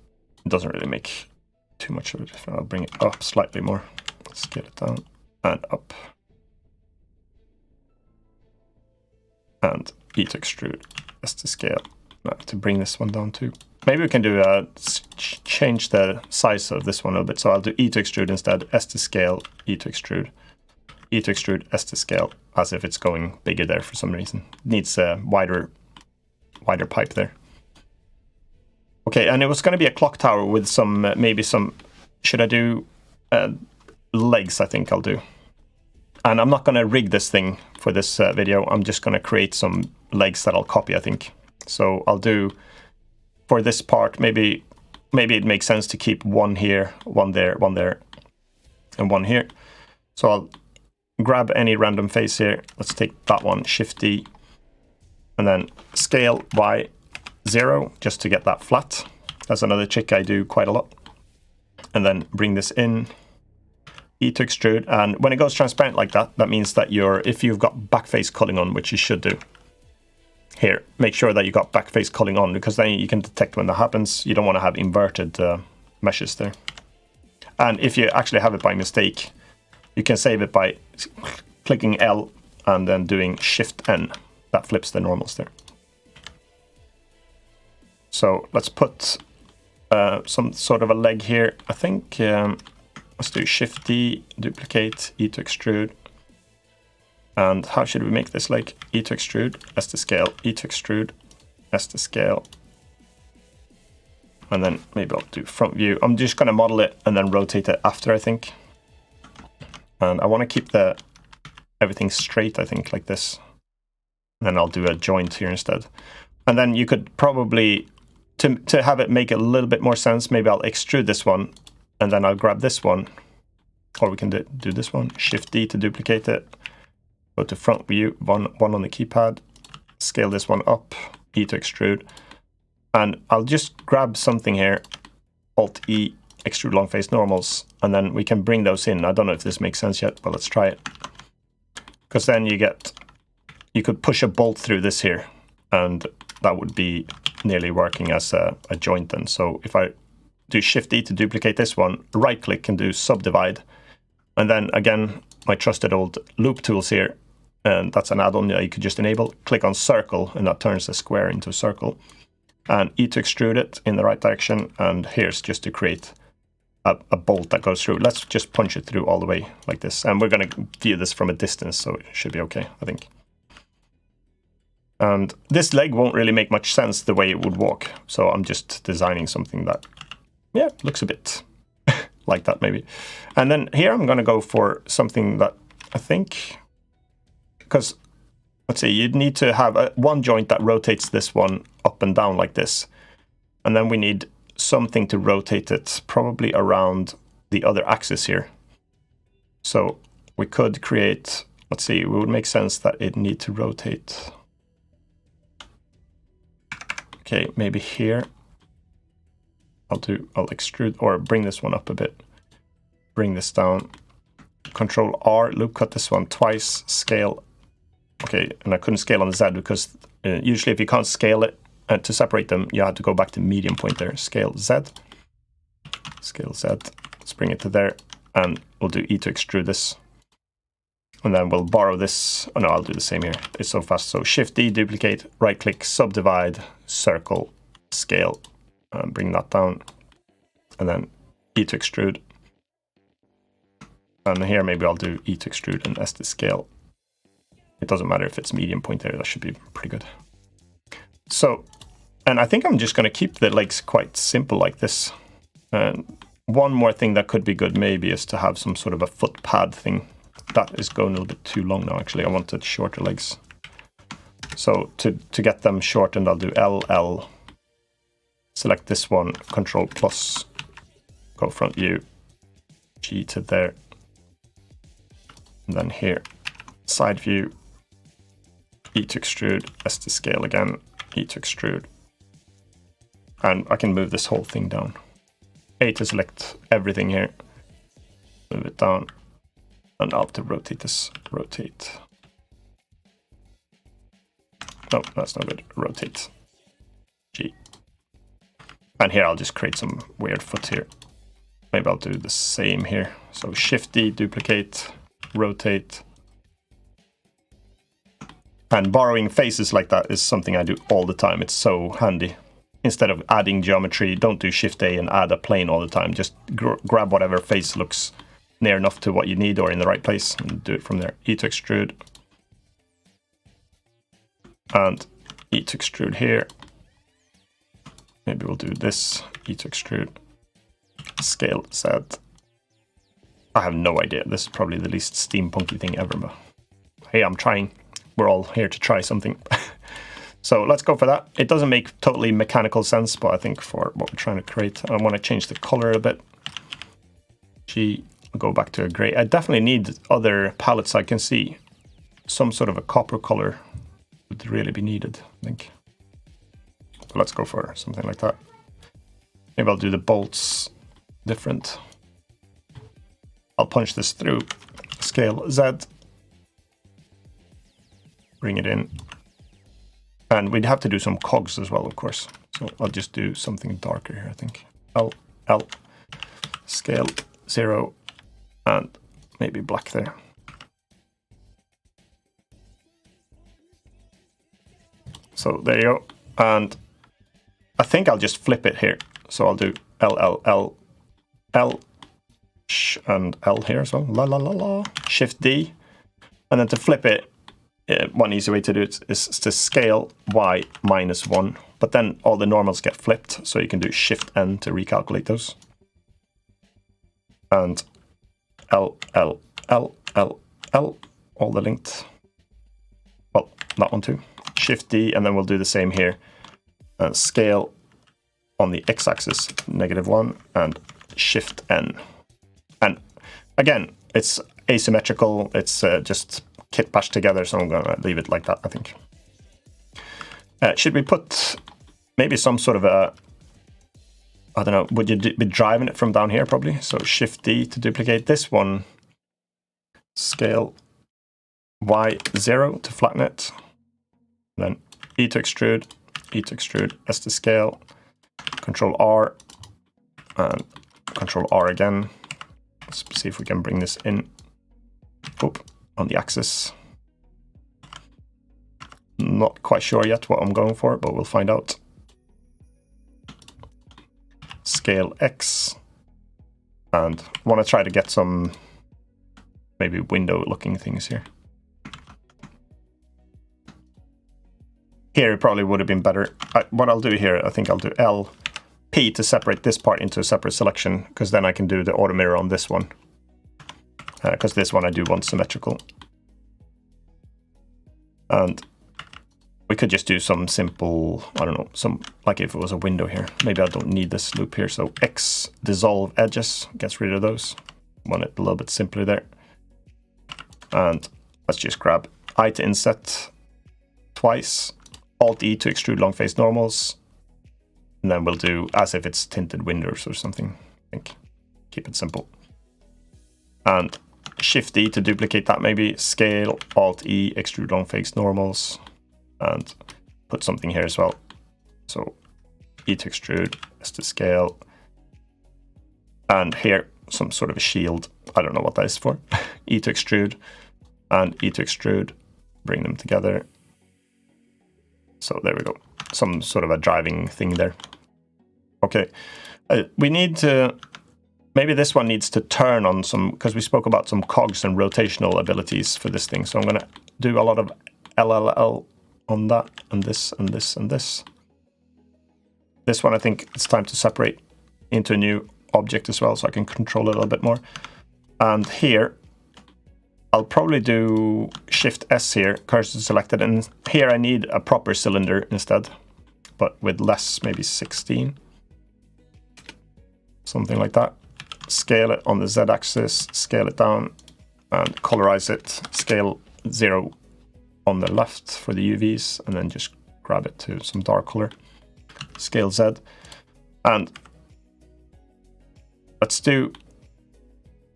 it doesn't really make too much of a difference. I'll bring it up slightly more. Let's get it down and up. And E to extrude, S to scale. Now to bring this one down too. Maybe we can do change the size of this one a little bit. So I'll do E to extrude instead, S to scale, E to extrude. E to extrude, S to scale, as if it's going bigger there for some reason. Needs a wider pipe there. Okay, and it was going to be a clock tower with some, maybe some, should I do legs? I think I'll do. And I'm not going to rig this thing for this video. I'm just going to create some legs that I'll copy, I think. So I'll do, for this part, maybe it makes sense to keep one here, one there, and one here. So I'll grab any random face here. Let's take that one, Shift D, and then scale by 0, just to get that flat. That's another trick I do quite a lot. And then bring this in, E to extrude, and when it goes transparent like that, that means that if you've got backface culling on, which you should do, here, make sure that you got backface culling on, because then you can detect when that happens. You don't want to have inverted meshes there. And if you actually have it by mistake, you can save it by clicking L and then doing Shift N. That flips the normals there. So let's put some sort of a leg here. I think let's do Shift D, duplicate, E to extrude. And how should we make this leg? E to extrude, S to scale, E to extrude, S to scale. And then maybe I'll do front view. I'm just going to model it and then rotate it after, I think. And I want to keep everything straight, I think, like this. And then I'll do a joint here instead. And then you could probably, to have it make a little bit more sense, maybe I'll extrude this one, and then I'll grab this one. Or we can do this one, Shift D to duplicate it. Go to front view, one on the keypad, scale this one up, E to extrude. And I'll just grab something here, Alt E, extrude long face normals, and then we can bring those in. I don't know if this makes sense yet, but let's try it. Because then you could push a bolt through this here, and that would be nearly working as a joint then. So if I do Shift D to duplicate this one, right click and do subdivide. And then again, my trusted old loop tools here, and that's an add-on that you could just enable. Click on circle, and that turns a square into a circle. And E to extrude it in the right direction, and here's just to create a bolt that goes through. Let's just punch it through all the way like this. And we're going to view this from a distance, so it should be okay, I think. And this leg won't really make much sense the way it would walk. So I'm just designing something that, yeah, looks a bit like that maybe. And then here I'm going to go for something that I think, because let's see, you'd need to have one joint that rotates this one up and down like this. And then we need something to rotate it probably around the other axis here. So we could create, let's see, it would make sense that it need to rotate. Okay, maybe here. I'll extrude or bring this one up a bit. Bring this down. Control R, loop cut this one twice, scale. Okay, and I couldn't scale on the Z because usually if you can't scale it to separate them, you have to go back to medium point there. Scale Z. Scale Z. Let's bring it to there. And we'll do E to extrude this. And then we'll borrow this. Oh no, I'll do the same here. It's so fast. So Shift D, duplicate, right click, subdivide, circle, scale, bring that down. And then E to extrude. And here maybe I'll do E to extrude and S to scale. It doesn't matter if it's medium point there, that should be pretty good. So, and I think I'm just going to keep the legs quite simple like this. And one more thing that could be good maybe is to have some sort of a foot pad thing. That is going a little bit too long now, actually. I wanted shorter legs. So to get them shortened, I'll do LL. Select this one, Control plus, go front view, G to there. And then here, side view, E to extrude, S to scale again, E to extrude. And I can move this whole thing down. A to select everything here, move it down. And I'll have to rotate this, rotate. No, that's not good, rotate, G. And here I'll just create some weird foot here. Maybe I'll do the same here. So Shift D, duplicate, rotate. And borrowing faces like that is something I do all the time. It's so handy. Instead of adding geometry, don't do Shift A and add a plane all the time. Just grab whatever face looks near enough to what you need or in the right place, and do it from there. E to extrude. And E to extrude here. Maybe we'll do this. E to extrude. Scale Z. I have no idea. This is probably the least steampunky thing ever, but hey, I'm trying. We're all here to try something. So let's go for that. It doesn't make totally mechanical sense, but I think for what we're trying to create, I want to change the color a bit. G, go back to a gray. I definitely need other palettes I can see. Some sort of a copper color would really be needed, I think. But let's go for something like that. Maybe I'll do the bolts different. I'll punch this through. Scale Z. Bring it in. And we'd have to do some cogs as well, of course. So I'll just do something darker here, I think. L, scale 0, and maybe black there. So there you go. And I think I'll just flip it here. So I'll do L, and L here as well. Shift D. And then to flip it, one easy way to do it is to scale Y -1, but then all the normals get flipped, so you can do Shift N to recalculate those. And L, all the linked. Well, that one too. Shift D, and then we'll do the same here. Scale on the X-axis, -1, and Shift N. And again, it's asymmetrical, it's just kit bashed together, so I'm gonna leave it like that, I think. Should we put maybe some sort of a, I don't know, would you be driving it from down here probably? So Shift D to duplicate this one. Scale Y0 to flatten it. Then E to extrude, S to scale, Control R, and Control R again. Let's see if we can bring this in. Oop. On the axis. Not quite sure yet what I'm going for, but we'll find out. Scale X. And I want to try to get some maybe window looking things here. Here it probably would have been better. What I'll do here, I think I'll do L, P to separate this part into a separate selection, because then I can do the auto mirror on this one. Because this one I do want symmetrical. And we could just do some simple, I don't know, like if it was a window here. Maybe I don't need this loop here. So X, dissolve edges, gets rid of those. Want it a little bit simpler there. And let's just grab I to inset twice, Alt E to extrude long face normals. And then we'll do as if it's tinted windows or something, I think. Keep it simple. And Shift D to duplicate that maybe, scale, Alt E, extrude long face normals, and put something here as well. So E to extrude, S to scale, and here some sort of a shield. I don't know what that is for. E to extrude, and E to extrude, bring them together. So there we go. Some sort of a driving thing there. Okay, we need to, maybe this one needs to turn on some, because we spoke about some cogs and rotational abilities for this thing. So I'm gonna do a lot of LLL on that, and this, and this, and this. This one I think it's time to separate into a new object as well, so I can control it a little bit more. And here, I'll probably do Shift S here, cursor selected, and here I need a proper cylinder instead, but with less, maybe 16. Something like that. Scale it on the Z axis, scale it down, and colorize it. Scale 0 on the left for the UVs, and then just grab it to some dark color. Scale Z. And let's do,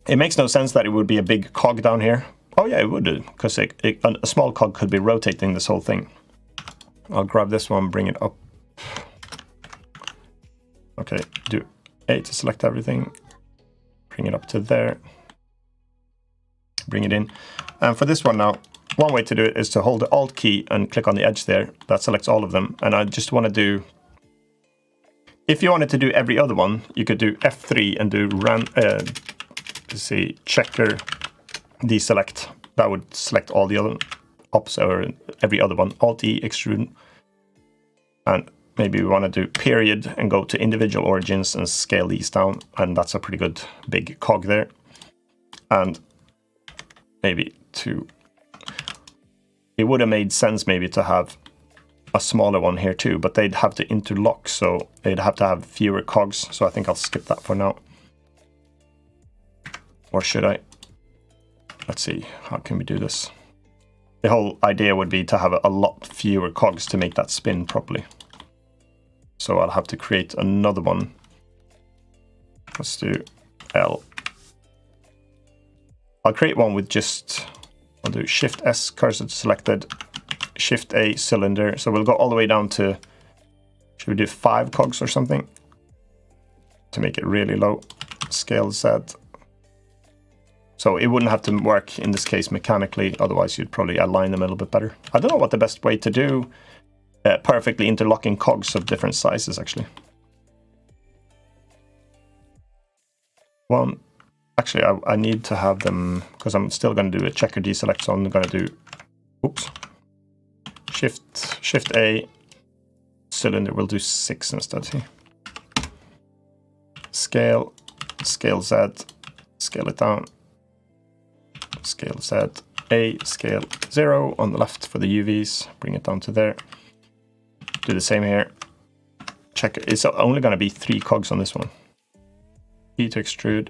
it makes no sense that it would be a big cog down here. Oh yeah, it would do, because a small cog could be rotating this whole thing. I'll grab this one, bring it up. Okay, do A to select everything. Bring it up to there. Bring it in. And for this one now, one way to do it is to hold the Alt key and click on the edge there. That selects all of them. And I just want to do, if you wanted to do every other one, you could do F3 and do to see checker deselect. That would select all the other ops or every other one. Alt-E extrude. And maybe we want to do period and go to individual origins and scale these down. And that's a pretty good big cog there. And maybe it would have made sense maybe to have a smaller one here too, but they'd have to interlock, so they'd have to have fewer cogs. So I think I'll skip that for now. Or should I? Let's see, how can we do this? The whole idea would be to have a lot fewer cogs to make that spin properly. So I'll have to create another one. Let's do L. I'll create one with just, I'll do Shift S, cursor selected, Shift A, cylinder. So we'll go all the way down to, should we do 5 cogs or something? To make it really low. Scale Z. So it wouldn't have to work in this case mechanically, otherwise you'd probably align them a little bit better. I don't know what the best way to do perfectly interlocking cogs of different sizes actually. One, actually I need to have them, because I'm still going to do a checker deselect, so I'm going to do, oops, Shift A, cylinder, we'll do 6 instead here. Scale Z, scale it down. Scale Z, A, scale 0 on the left for the UVs, bring it down to there. Do the same here. Check, it's only going to be 3 cogs on this one. E to extrude,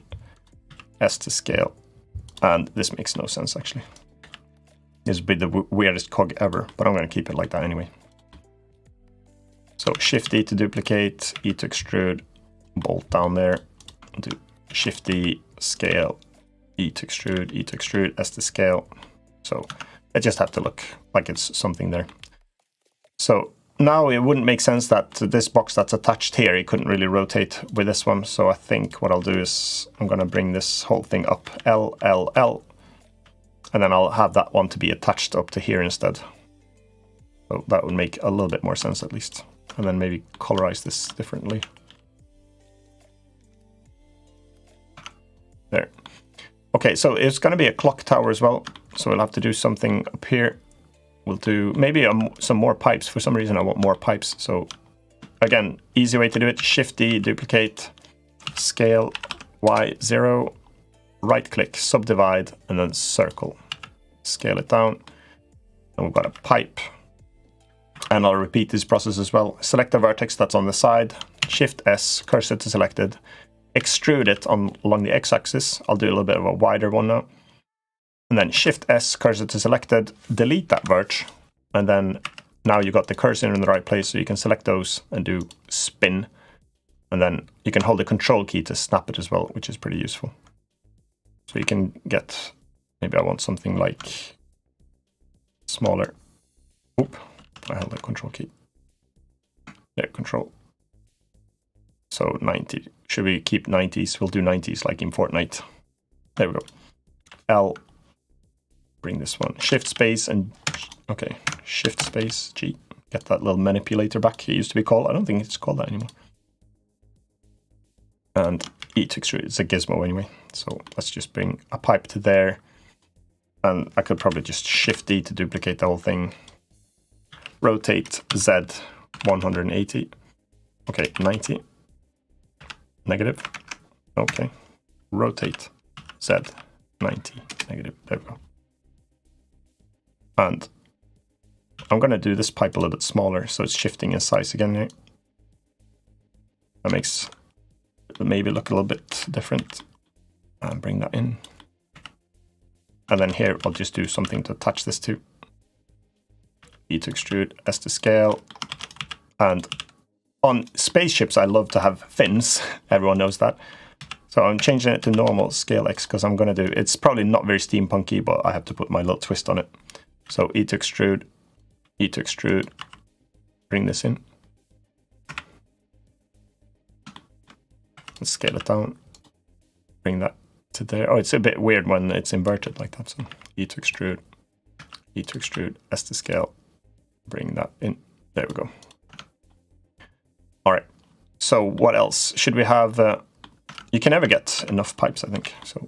S to scale, and this makes no sense actually. This would be the weirdest cog ever, but I'm going to keep it like that anyway. So Shift E to duplicate, E to extrude, bolt down there, do Shift E, scale, E to extrude, S to scale. So I just have to look like it's something there. So now it wouldn't make sense that this box that's attached here, it couldn't really rotate with this one. So I think what I'll do is I'm going to bring this whole thing up L, L, L. And then I'll have that one to be attached up to here instead. So that would make a little bit more sense at least. And then maybe colorize this differently. There. Okay, so it's going to be a clock tower as well. So we'll have to do something up here. We'll do maybe some more pipes. For some reason I want more pipes. So again, easy way to do it. Shift D, duplicate, scale, Y, 0, right click, subdivide, and then circle. Scale it down. And we've got a pipe. And I'll repeat this process as well. Select the vertex that's on the side. Shift S, cursor to selected. Extrude it along the x-axis. I'll do a little bit of a wider one now. And then Shift S, cursor to selected, delete that vert. And then now you got the cursor in the right place, so you can select those and do spin. And then you can hold the control key to snap it as well, which is pretty useful. So you can get, maybe I want something like smaller. Oop, I held the control key. There, control. So 90. Should we keep 90s? We'll do 90s like in Fortnite. There we go. L. Bring this one. Shift space and okay. Shift space G. Get that little manipulator back. It used to be called. I don't think it's called that anymore. And E to extrude. It's a gizmo anyway. So let's just bring a pipe to there. And I could probably just Shift D to duplicate the whole thing. Rotate Z 180. Okay, 90. Negative. Okay. Rotate Z 90. Negative. There we go. And I'm going to do this pipe a little bit smaller, so it's shifting in size again here. That makes it maybe look a little bit different. And bring that in. And then here I'll just do something to attach this to. E to extrude, S to scale. And on spaceships, I love to have fins. Everyone knows that. So I'm changing it to normal scale X because I'm going to do, it's probably not very steampunky, but I have to put my little twist on it. So E to extrude, bring this in. Let's scale it down. Bring that to there. Oh, it's a bit weird when it's inverted like that. So E to extrude, S to scale, bring that in. There we go. All right. So what else? Should we have, you can never get enough pipes, I think. So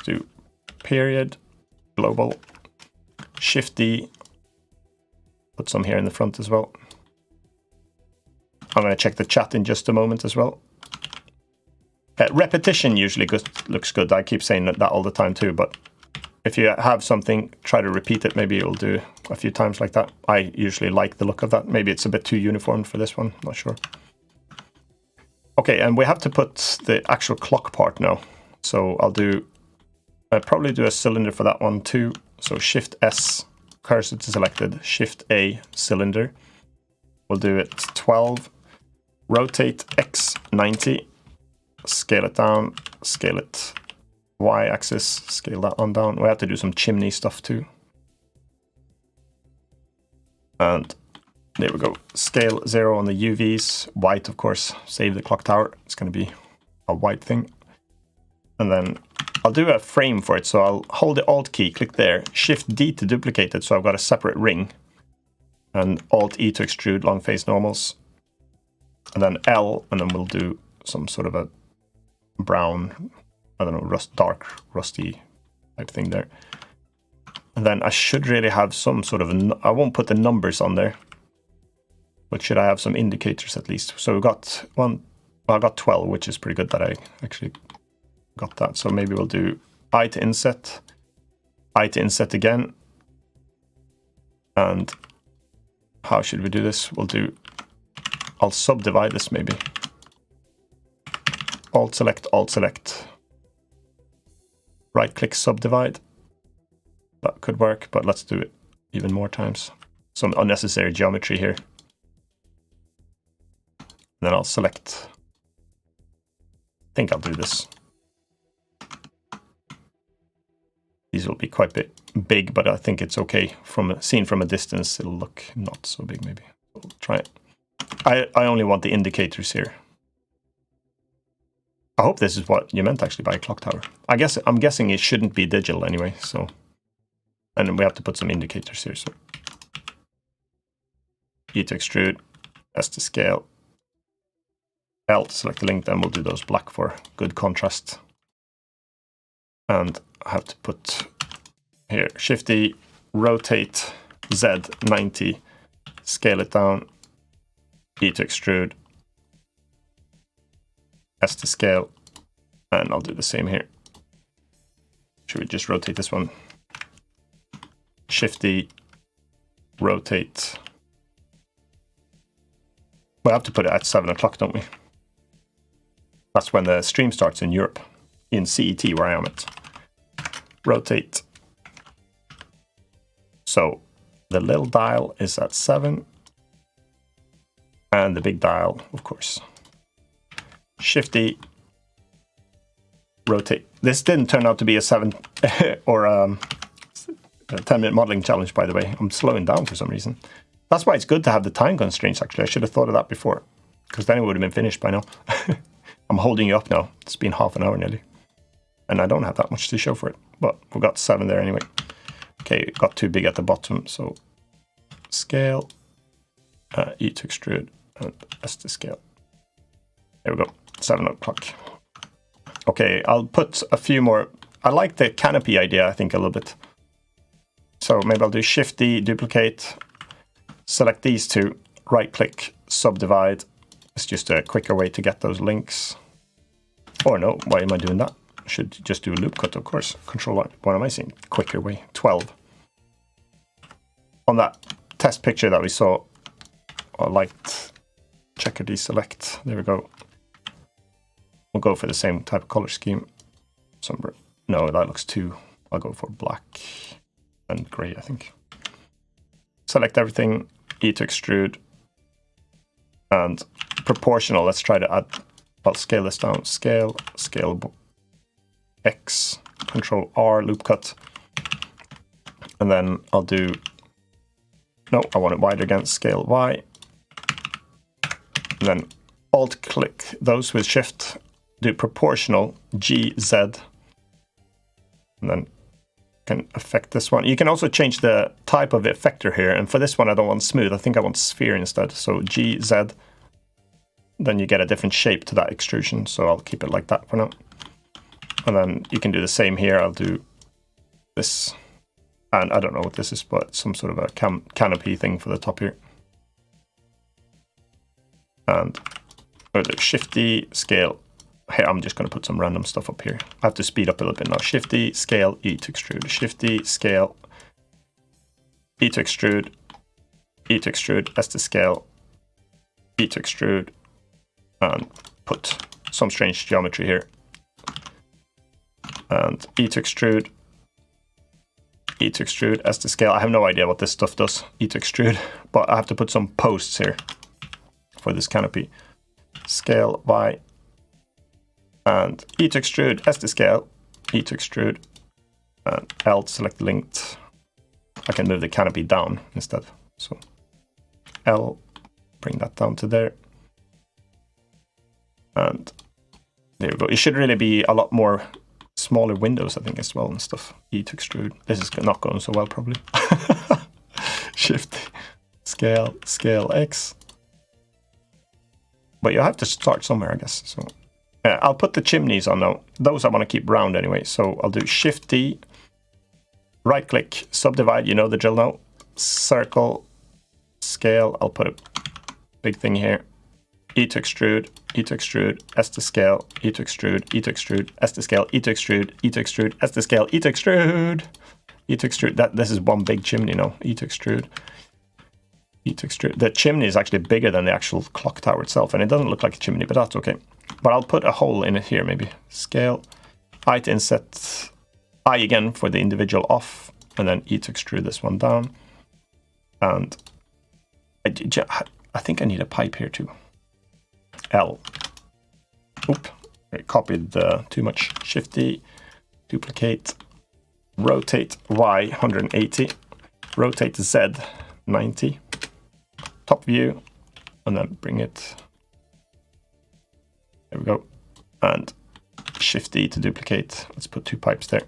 do period, global, Shift D, put some here in the front as well. I'm going to check the chat in just a moment as well. Repetition usually looks good. I keep saying that all the time too, but if you have something, try to repeat it. Maybe you'll do a few times like that. I usually like the look of that. Maybe it's a bit too uniform for this one, not sure. Okay, and we have to put the actual clock part now. So I'll probably do a cylinder for that one too. So Shift S, cursor to selected, Shift A, cylinder. We'll do it 12, rotate X 90, scale it down, scale it Y-axis, scale that on down. We have to do some chimney stuff too. And there we go. Scale 0 on the UVs. White, of course. Save the clock tower. It's going to be a white thing. And then I'll do a frame for it. So I'll hold the Alt key, click there. Shift D to duplicate it. So I've got a separate ring. And Alt E to extrude long face normals. And then L, and then we'll do some sort of a brown, I don't know, dark, rusty type thing there. And then I should really have some sort of, I won't put the numbers on there, but should I have some indicators at least? So we got I got 12, which is pretty good that I actually got that. So maybe we'll do I to inset again. And how should we do this? I'll subdivide this maybe. Alt select. Right click subdivide. That could work, but let's do it even more times. Some unnecessary geometry here. Then I'll select. I think I'll do this. These will be quite big, but I think it's okay. Seen from a distance, it'll look not so big maybe. We'll try it. I only want the indicators here. I hope this is what you meant actually by a clock tower. I'm guessing it shouldn't be digital anyway, so. And then we have to put some indicators here, so. E to extrude, S to scale, L to select the link, then we'll do those black for good contrast. And I have to put here, Shift D, rotate Z 90, scale it down, E to extrude, S to scale, and I'll do the same here. Should we just rotate this one? Shift D, rotate. We have to put it at 7 o'clock, don't we? That's when the stream starts in Europe, in CET where I am at. Rotate. So the little dial is at 7, and the big dial, of course. Shift D, rotate. This didn't turn out to be a 7 or a 10-minute modeling challenge, by the way. I'm slowing down for some reason. That's why it's good to have the time constraints, actually. I should have thought of that before, because then it would have been finished by now. I'm holding you up now. It's been half an hour nearly. And I don't have that much to show for it, but we got 7 there anyway. Okay, it got too big at the bottom, so scale, E to extrude, and S to scale. There we go, 7 o'clock. Okay, I'll put a few more. I like the canopy idea, I think, a little bit. So maybe I'll do Shift D, duplicate, select these two, right click, subdivide. It's just a quicker way to get those links. Or no, why am I doing that? I should just do a loop cut, of course. Control, what am I saying? Quicker way, 12. On that test picture that we saw, I liked checker deselect. There we go. We'll go for the same type of color scheme. No, that looks too. I'll go for black and gray, I think. Select everything, E to extrude, and proportional. Let's try to add. I'll scale this down. Scale X, Control R, loop cut, and then I'll do. No, I want it wider again. Scale Y, and then Alt click those with Shift. Do proportional G Z, and then can affect this one. You can also change the type of effector here, and for this one I don't want smooth. I think I want sphere instead. So G Z. Then you get a different shape to that extrusion. So I'll keep it like that for now. And then you can do the same here. I'll do this. And I don't know what this is, but some sort of a canopy thing for the top here. And I'll do Shift-D, scale. Here, I'm just going to put some random stuff up here. I have to speed up a little bit now. Shift-D, scale, E to extrude. Shift-D, scale, E to extrude, E to extrude, S to scale, E to extrude, and put some strange geometry here. And E to extrude, E to extrude, S to scale. I have no idea what this stuff does, E to extrude, but I have to put some posts here for this canopy. Scale, Y, and E to extrude, S to scale, E to extrude, and L to select linked. I can move the canopy down instead. So L, bring that down to there. And there we go. It should really be a lot more smaller windows, I think, as well and stuff. E to extrude. This is not going so well, probably. Shift, scale, scale X. But you have to start somewhere, I guess. So I'll put the chimneys on now. Those I want to keep round anyway. So I'll do Shift D, right click, subdivide, you know the drill now. Circle, scale, I'll put a big thing here. E to extrude, E to extrude, S to scale, E to extrude, E to extrude, S to scale, E to extrude, E to extrude, S to scale, E to extrude, E to extrude. This is one big chimney now. E to extrude, E to extrude. The chimney is actually bigger than the actual clock tower itself, and it doesn't look like a chimney, but that's okay. But I'll put a hole in it here, maybe. Scale, I to inset, I again for the individual off, and then E to extrude this one down. And I think I need a pipe here too. L. Oop, I copied too much. Shift D, duplicate, rotate Y 180, rotate Z 90, top view, and then bring it. There we go. And Shift D to duplicate. Let's put 2 pipes there.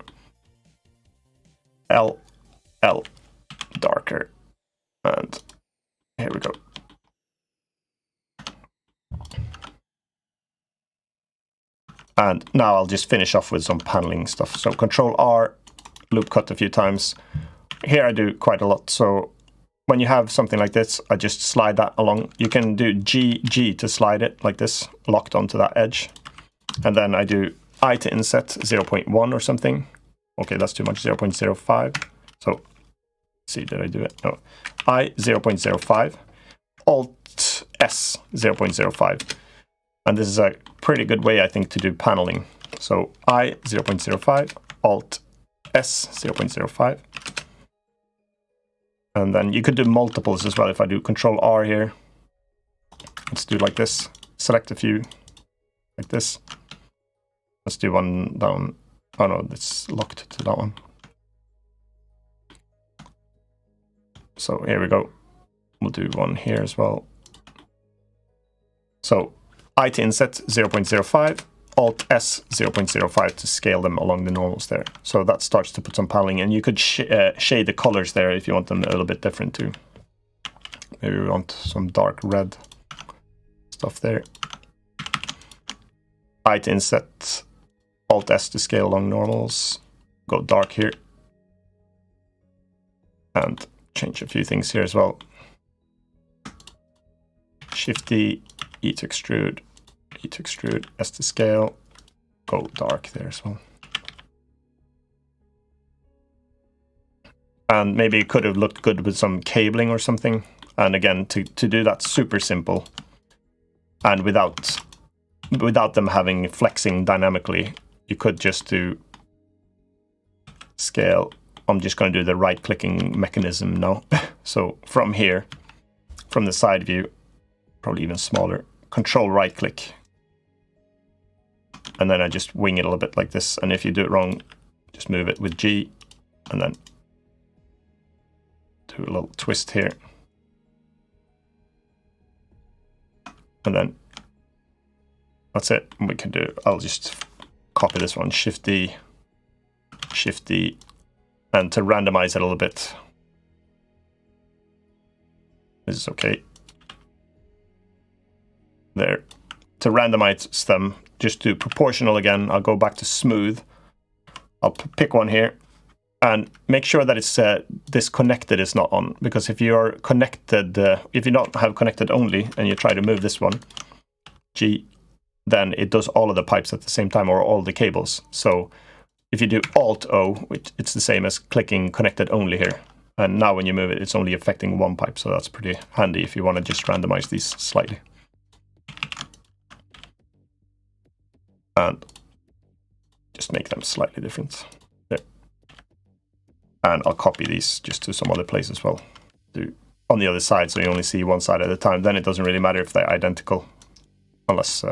L, L, darker, and here we go. And now I'll just finish off with some paneling stuff. So Control R, loop cut a few times. Here I do quite a lot. So when you have something like this, I just slide that along. You can do G to slide it like this, locked onto that edge. And then I do I to inset 0.1 or something. Okay, that's too much, 0.05. So, let's see, did I do it? No. I 0.05, Alt S 0.05. And this is a pretty good way, I think, to do paneling. So I 0.05, Alt S 0.05. And then you could do multiples as well. If I do Control R here, let's do like this. Select a few, like this. Let's do one down. Oh no, it's locked to that one. So here we go. We'll do one here as well. So I to inset 0.05, Alt S 0.05 to scale them along the normals there. So that starts to put some paneling, and you could shade the colors there if you want them a little bit different too. Maybe we want some dark red stuff there. I to inset, Alt S to scale along normals. Go dark here. And change a few things here as well. Shift D, E to extrude, E to extrude, S to scale. Go dark there as well. And maybe it could have looked good with some cabling or something. And again, to do that super simple and without them having flexing dynamically, you could just do scale. I'm just going to do the right clicking mechanism now. So from here, from the side view, probably even smaller, Control right click. And then I just wing it a little bit like this. And if you do it wrong, just move it with G and then do a little twist here. And then that's it. We can do, I'll just copy this one, Shift D, Shift D, and to randomize it a little bit. This is okay. There. To to randomize them, just do proportional again. I'll go back to smooth. I'll pick one here and make sure that it's this connected is not on, because if you are connected, if you don't have connected only and you try to move this one, G, then it does all of the pipes at the same time, or all the cables. So if you do Alt O, which it's the same as clicking connected only here. And now when you move it, it's only affecting one pipe. So that's pretty handy if you want to just randomize these slightly. And just make them slightly different. There. And I'll copy these just to some other place as well. Do on the other side, so you only see one side at a time. Then it doesn't really matter if they're identical, unless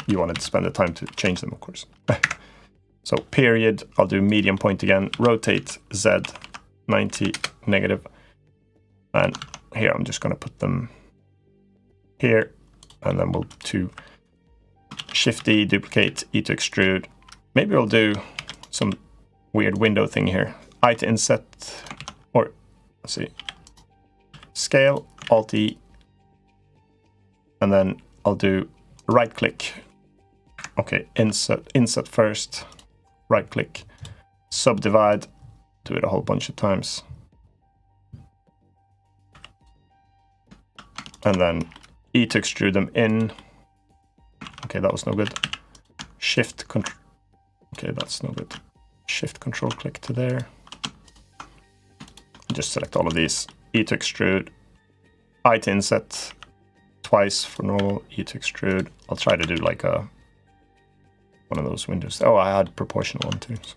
you wanted to spend the time to change them, of course. So period, I'll do medium point again, rotate Z 90 negative. And here I'm just going to put them here, and then we'll do Shift D, duplicate, E to extrude. Maybe we'll do some weird window thing here. I to inset, or let's see, scale, Alt E, and then I'll do right click. Okay, insert first, right click, subdivide, do it a whole bunch of times. And then E to extrude them in. Okay, that was no good. Shift control. Okay, that's no good. Shift control click to there. Just select all of these. E to extrude. I to inset twice for normal. E to extrude. I'll try to do like a one of those windows. Oh, I had proportional one too. So.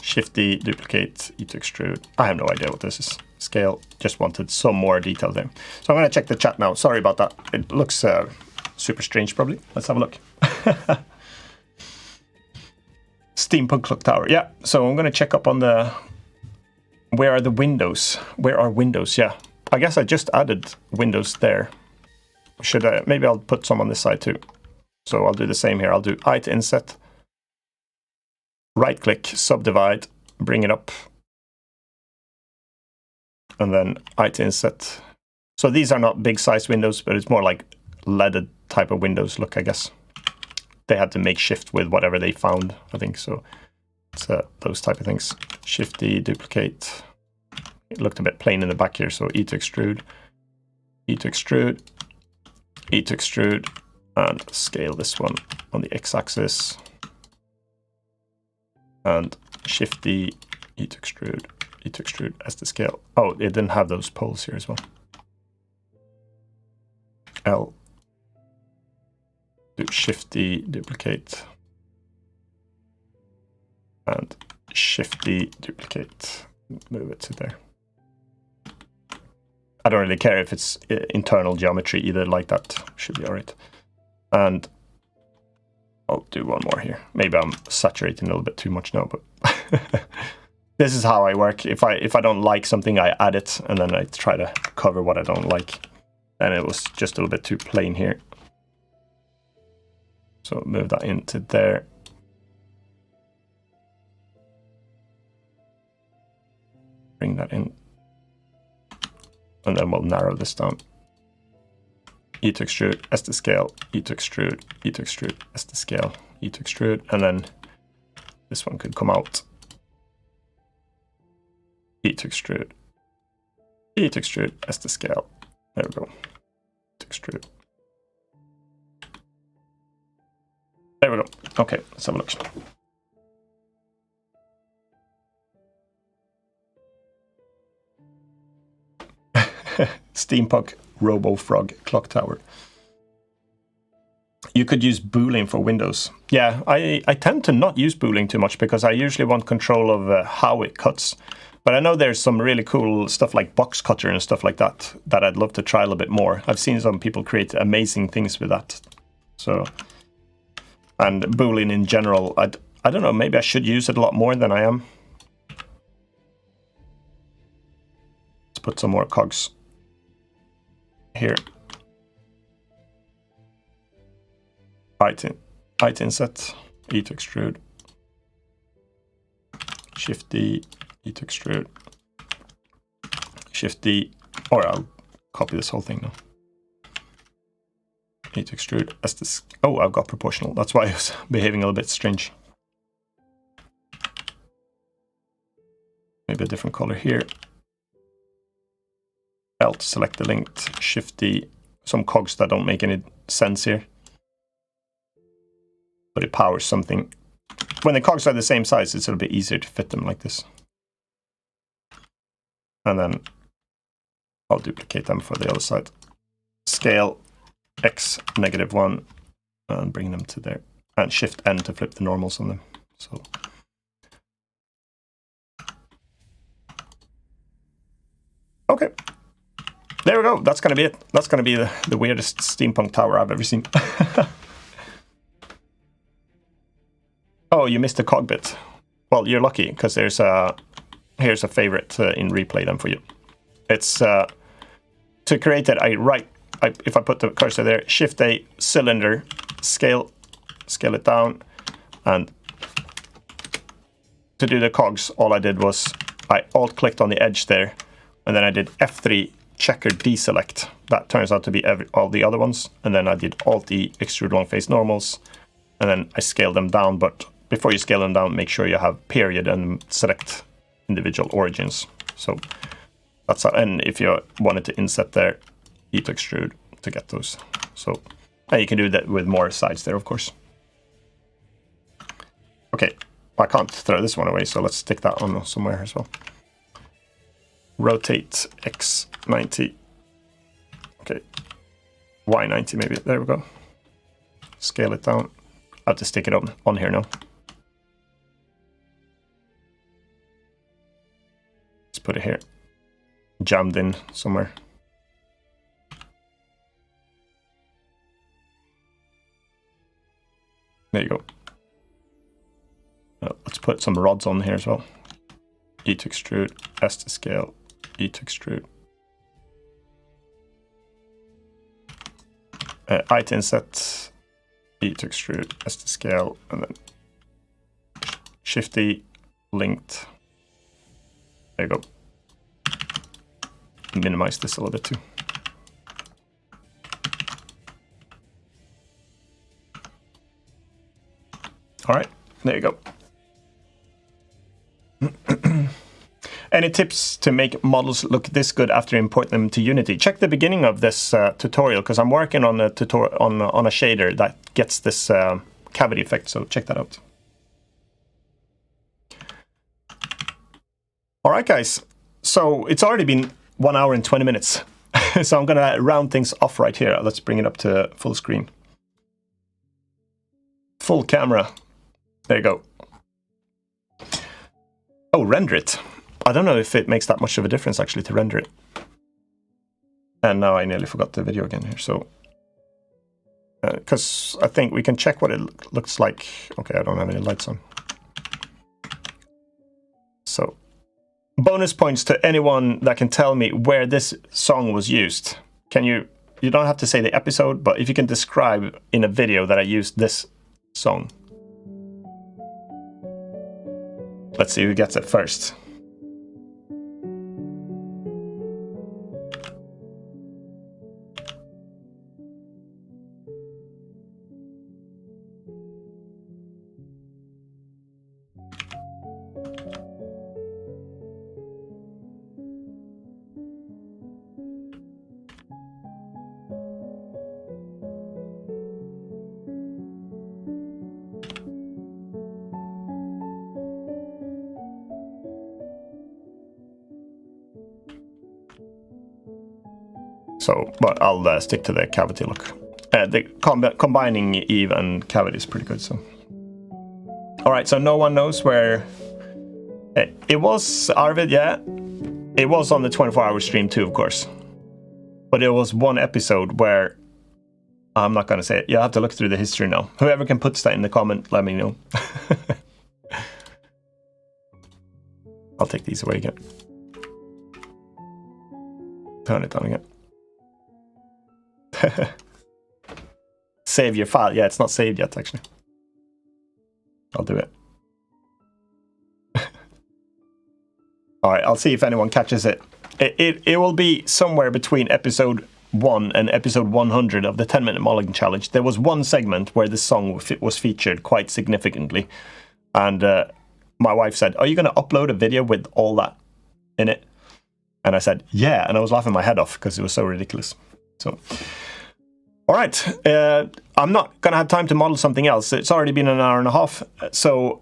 Shift D, duplicate, E to extrude. I have no idea what this is. Scale. Just wanted some more detail there. So I'm going to check the chat now. Sorry about that. It looks super strange probably. Let's have a look. Steampunk clock tower. Yeah, so I'm going to check up on the... Where are the windows? Where are windows? Yeah, I guess I just added windows there. Should I? Maybe I'll put some on this side too. So I'll do the same here. I'll do I to inset. Right click, subdivide, bring it up. And then I to inset. So these are not big size windows, but it's more like leaded type of windows look, I guess. They had to make shift with whatever they found, I think. So it's those type of things. Shift D, duplicate. It looked a bit plain in the back here, so E to extrude, E to extrude, E to extrude, and scale this one on the x-axis. And Shift D, E to extrude as the scale. Oh, it didn't have those poles here as well. L. Do Shift D, duplicate. And Shift D, duplicate. Move it to there. I don't really care if it's internal geometry either, like that should be all right. And I'll do one more here. Maybe I'm saturating a little bit too much now, but this is how I work. If I don't like something, I add it, and then I try to cover what I don't like. And it was just a little bit too plain here. So move that into there. Bring that in. And then we'll narrow this down. E to extrude, S to scale, E to extrude, E to extrude, S to scale, E to extrude, and then this one could come out. E to extrude, E to extrude, S to scale. There we go. To extrude. There we go. Okay, let's have a look. Steampunk Robo Frog Clock Tower. You could use boolean for Windows. Yeah, I tend to not use boolean too much because I usually want control of how it cuts. But I know there's some really cool stuff like box cutter and stuff like that that I'd love to try a little bit more. I've seen some people create amazing things with that. So, and boolean in general, I don't know, maybe I should use it a lot more than I am. Let's put some more cogs here. I to inset, E to extrude, Shift D, E to extrude, Shift D, or I'll copy this whole thing now. Need to extrude as this. Oh, I've got proportional. That's why I was behaving a little bit strange. Maybe a different color here. Alt, select the linked, Shift D. Some cogs that don't make any sense here. But it powers something. When the cogs are the same size, it's a little bit easier to fit them like this. And then I'll duplicate them for the other side. Scale X -1 and bring them to there. And Shift N to flip the normals on them. So okay. There we go. That's gonna be it. That's gonna be the weirdest steampunk tower I've ever seen. Oh, you missed the cog bit. Well, you're lucky, because here's a favorite in replay then for you. It's to create it. If I put the cursor there, Shift A, cylinder, scale it down, and to do the cogs, all I did was I alt-clicked on the edge there, and then I did F3 checker deselect. That turns out to be all the other ones, and then I did Alt-E extrude long face normals, and then I scaled them down. But before you scale them down, make sure you have period and select individual origins. So that's how, and if you wanted to inset there, E to extrude to get those. So and you can do that with more sides there, of course. Okay, I can't throw this one away, so let's stick that on somewhere as well. Rotate X 90. Okay, Y 90 maybe. There we go. Scale it down. I have to stick it on here now. Let's put it here. Jammed in somewhere. There you go. Let's put some rods on here as well. E to extrude, S to scale, E to extrude. I to inset, E to extrude, S to scale, and then Shift E, linked. There you go. Minimize this a little bit too. All right, there you go. Any tips to make models look this good after you import them to Unity? Check the beginning of this tutorial, because I'm working on a tutorial on a shader that gets this cavity effect. So check that out. All right, guys. So it's already been 1 hour and 20 minutes. So I'm gonna round things off right here. Let's bring it up to full screen. Full camera. There you go. Oh, render it. I don't know if it makes that much of a difference actually to render it. And now I nearly forgot the video again here. So, because I think we can check what it looks like. Okay, I don't have any lights on. So, bonus points to anyone that can tell me where this song was used. Can you don't have to say the episode, but if you can describe in a video that I used this song. Let's see who gets it first. So, but I'll stick to the cavity look. Combining Eve and cavity is pretty good. So, all right. So no one knows where it was. Arvid, yeah, it was on the 24-hour stream too, of course. But it was one episode where I'm not gonna say it. You have to look through the history now. Whoever can put that in the comment, let me know. I'll take these away again. Turn it down again. Save your file. Yeah, it's not saved yet, actually. I'll do it. All right, I'll see if anyone catches it. It will be somewhere between episode 1 and episode 100 of the 10-minute modeling challenge, there was one segment where this song was featured quite significantly. And my wife said, "Are you going to upload a video with all that in it?" And I said, "Yeah." And I was laughing my head off because it was so ridiculous. So, all right. I'm not going to have time to model something else. It's already been an hour and a half. So,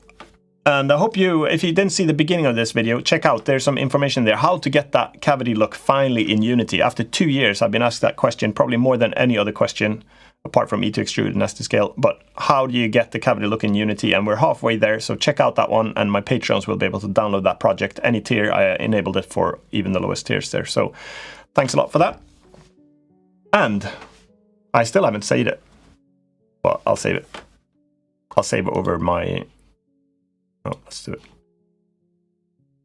and I hope you, if you didn't see the beginning of this video, check out, there's some information there, how to get that cavity look finally in Unity. After 2 years, I've been asked that question, probably more than any other question, apart from E2Extrude and S2Scale. But how do you get the cavity look in Unity? And we're halfway there, so check out that one, and my Patreons will be able to download that project. Any tier, I enabled it for even the lowest tiers there. So thanks a lot for that. And I still haven't saved it, but I'll save it. I'll save it over my... Oh, let's do it.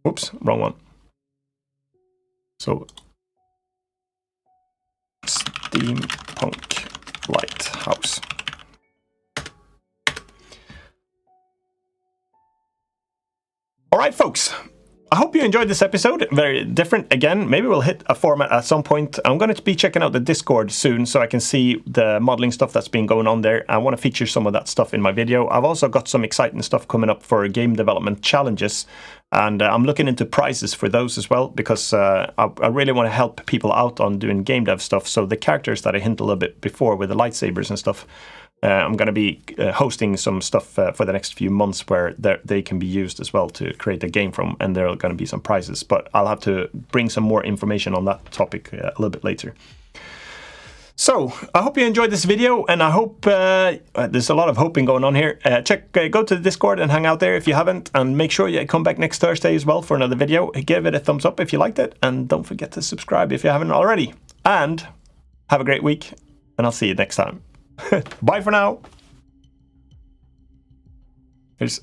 Oops, wrong one. So, Steampunk Lighthouse. All right, folks. I hope you enjoyed this episode. Very different again. Maybe we'll hit a format at some point. I'm going to be checking out the Discord soon so I can see the modeling stuff that's been going on there. I want to feature some of that stuff in my video. I've also got some exciting stuff coming up for game development challenges. And I'm looking into prizes for those as well, because I really want to help people out on doing game dev stuff. So the characters that I hinted a little bit before with the lightsabers and stuff, I'm going to be hosting some stuff for the next few months where they can be used as well to create a game from, and there are going to be some prizes. But I'll have to bring some more information on that topic a little bit later. So, I hope you enjoyed this video, and I hope there's a lot of hoping going on here. Go to the Discord and hang out there if you haven't, and make sure you come back next Thursday as well for another video. Give it a thumbs up if you liked it, and don't forget to subscribe if you haven't already. And have a great week, and I'll see you next time. Bye for now. Here's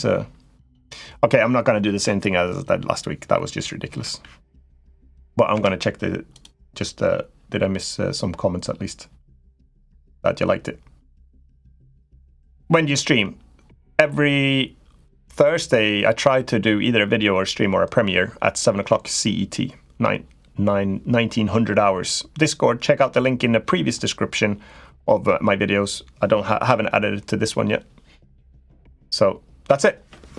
a... Okay, I'm not going to do the same thing as I did last week. That was just ridiculous. But I'm going to check the... did I miss some comments at least? That you liked it. When do you stream? Every Thursday, I try to do either a video or a stream or a premiere at 7 o'clock CET, 1900 hours. Discord, check out the link in the previous description of my videos. I haven't added it to this one yet. So that's it.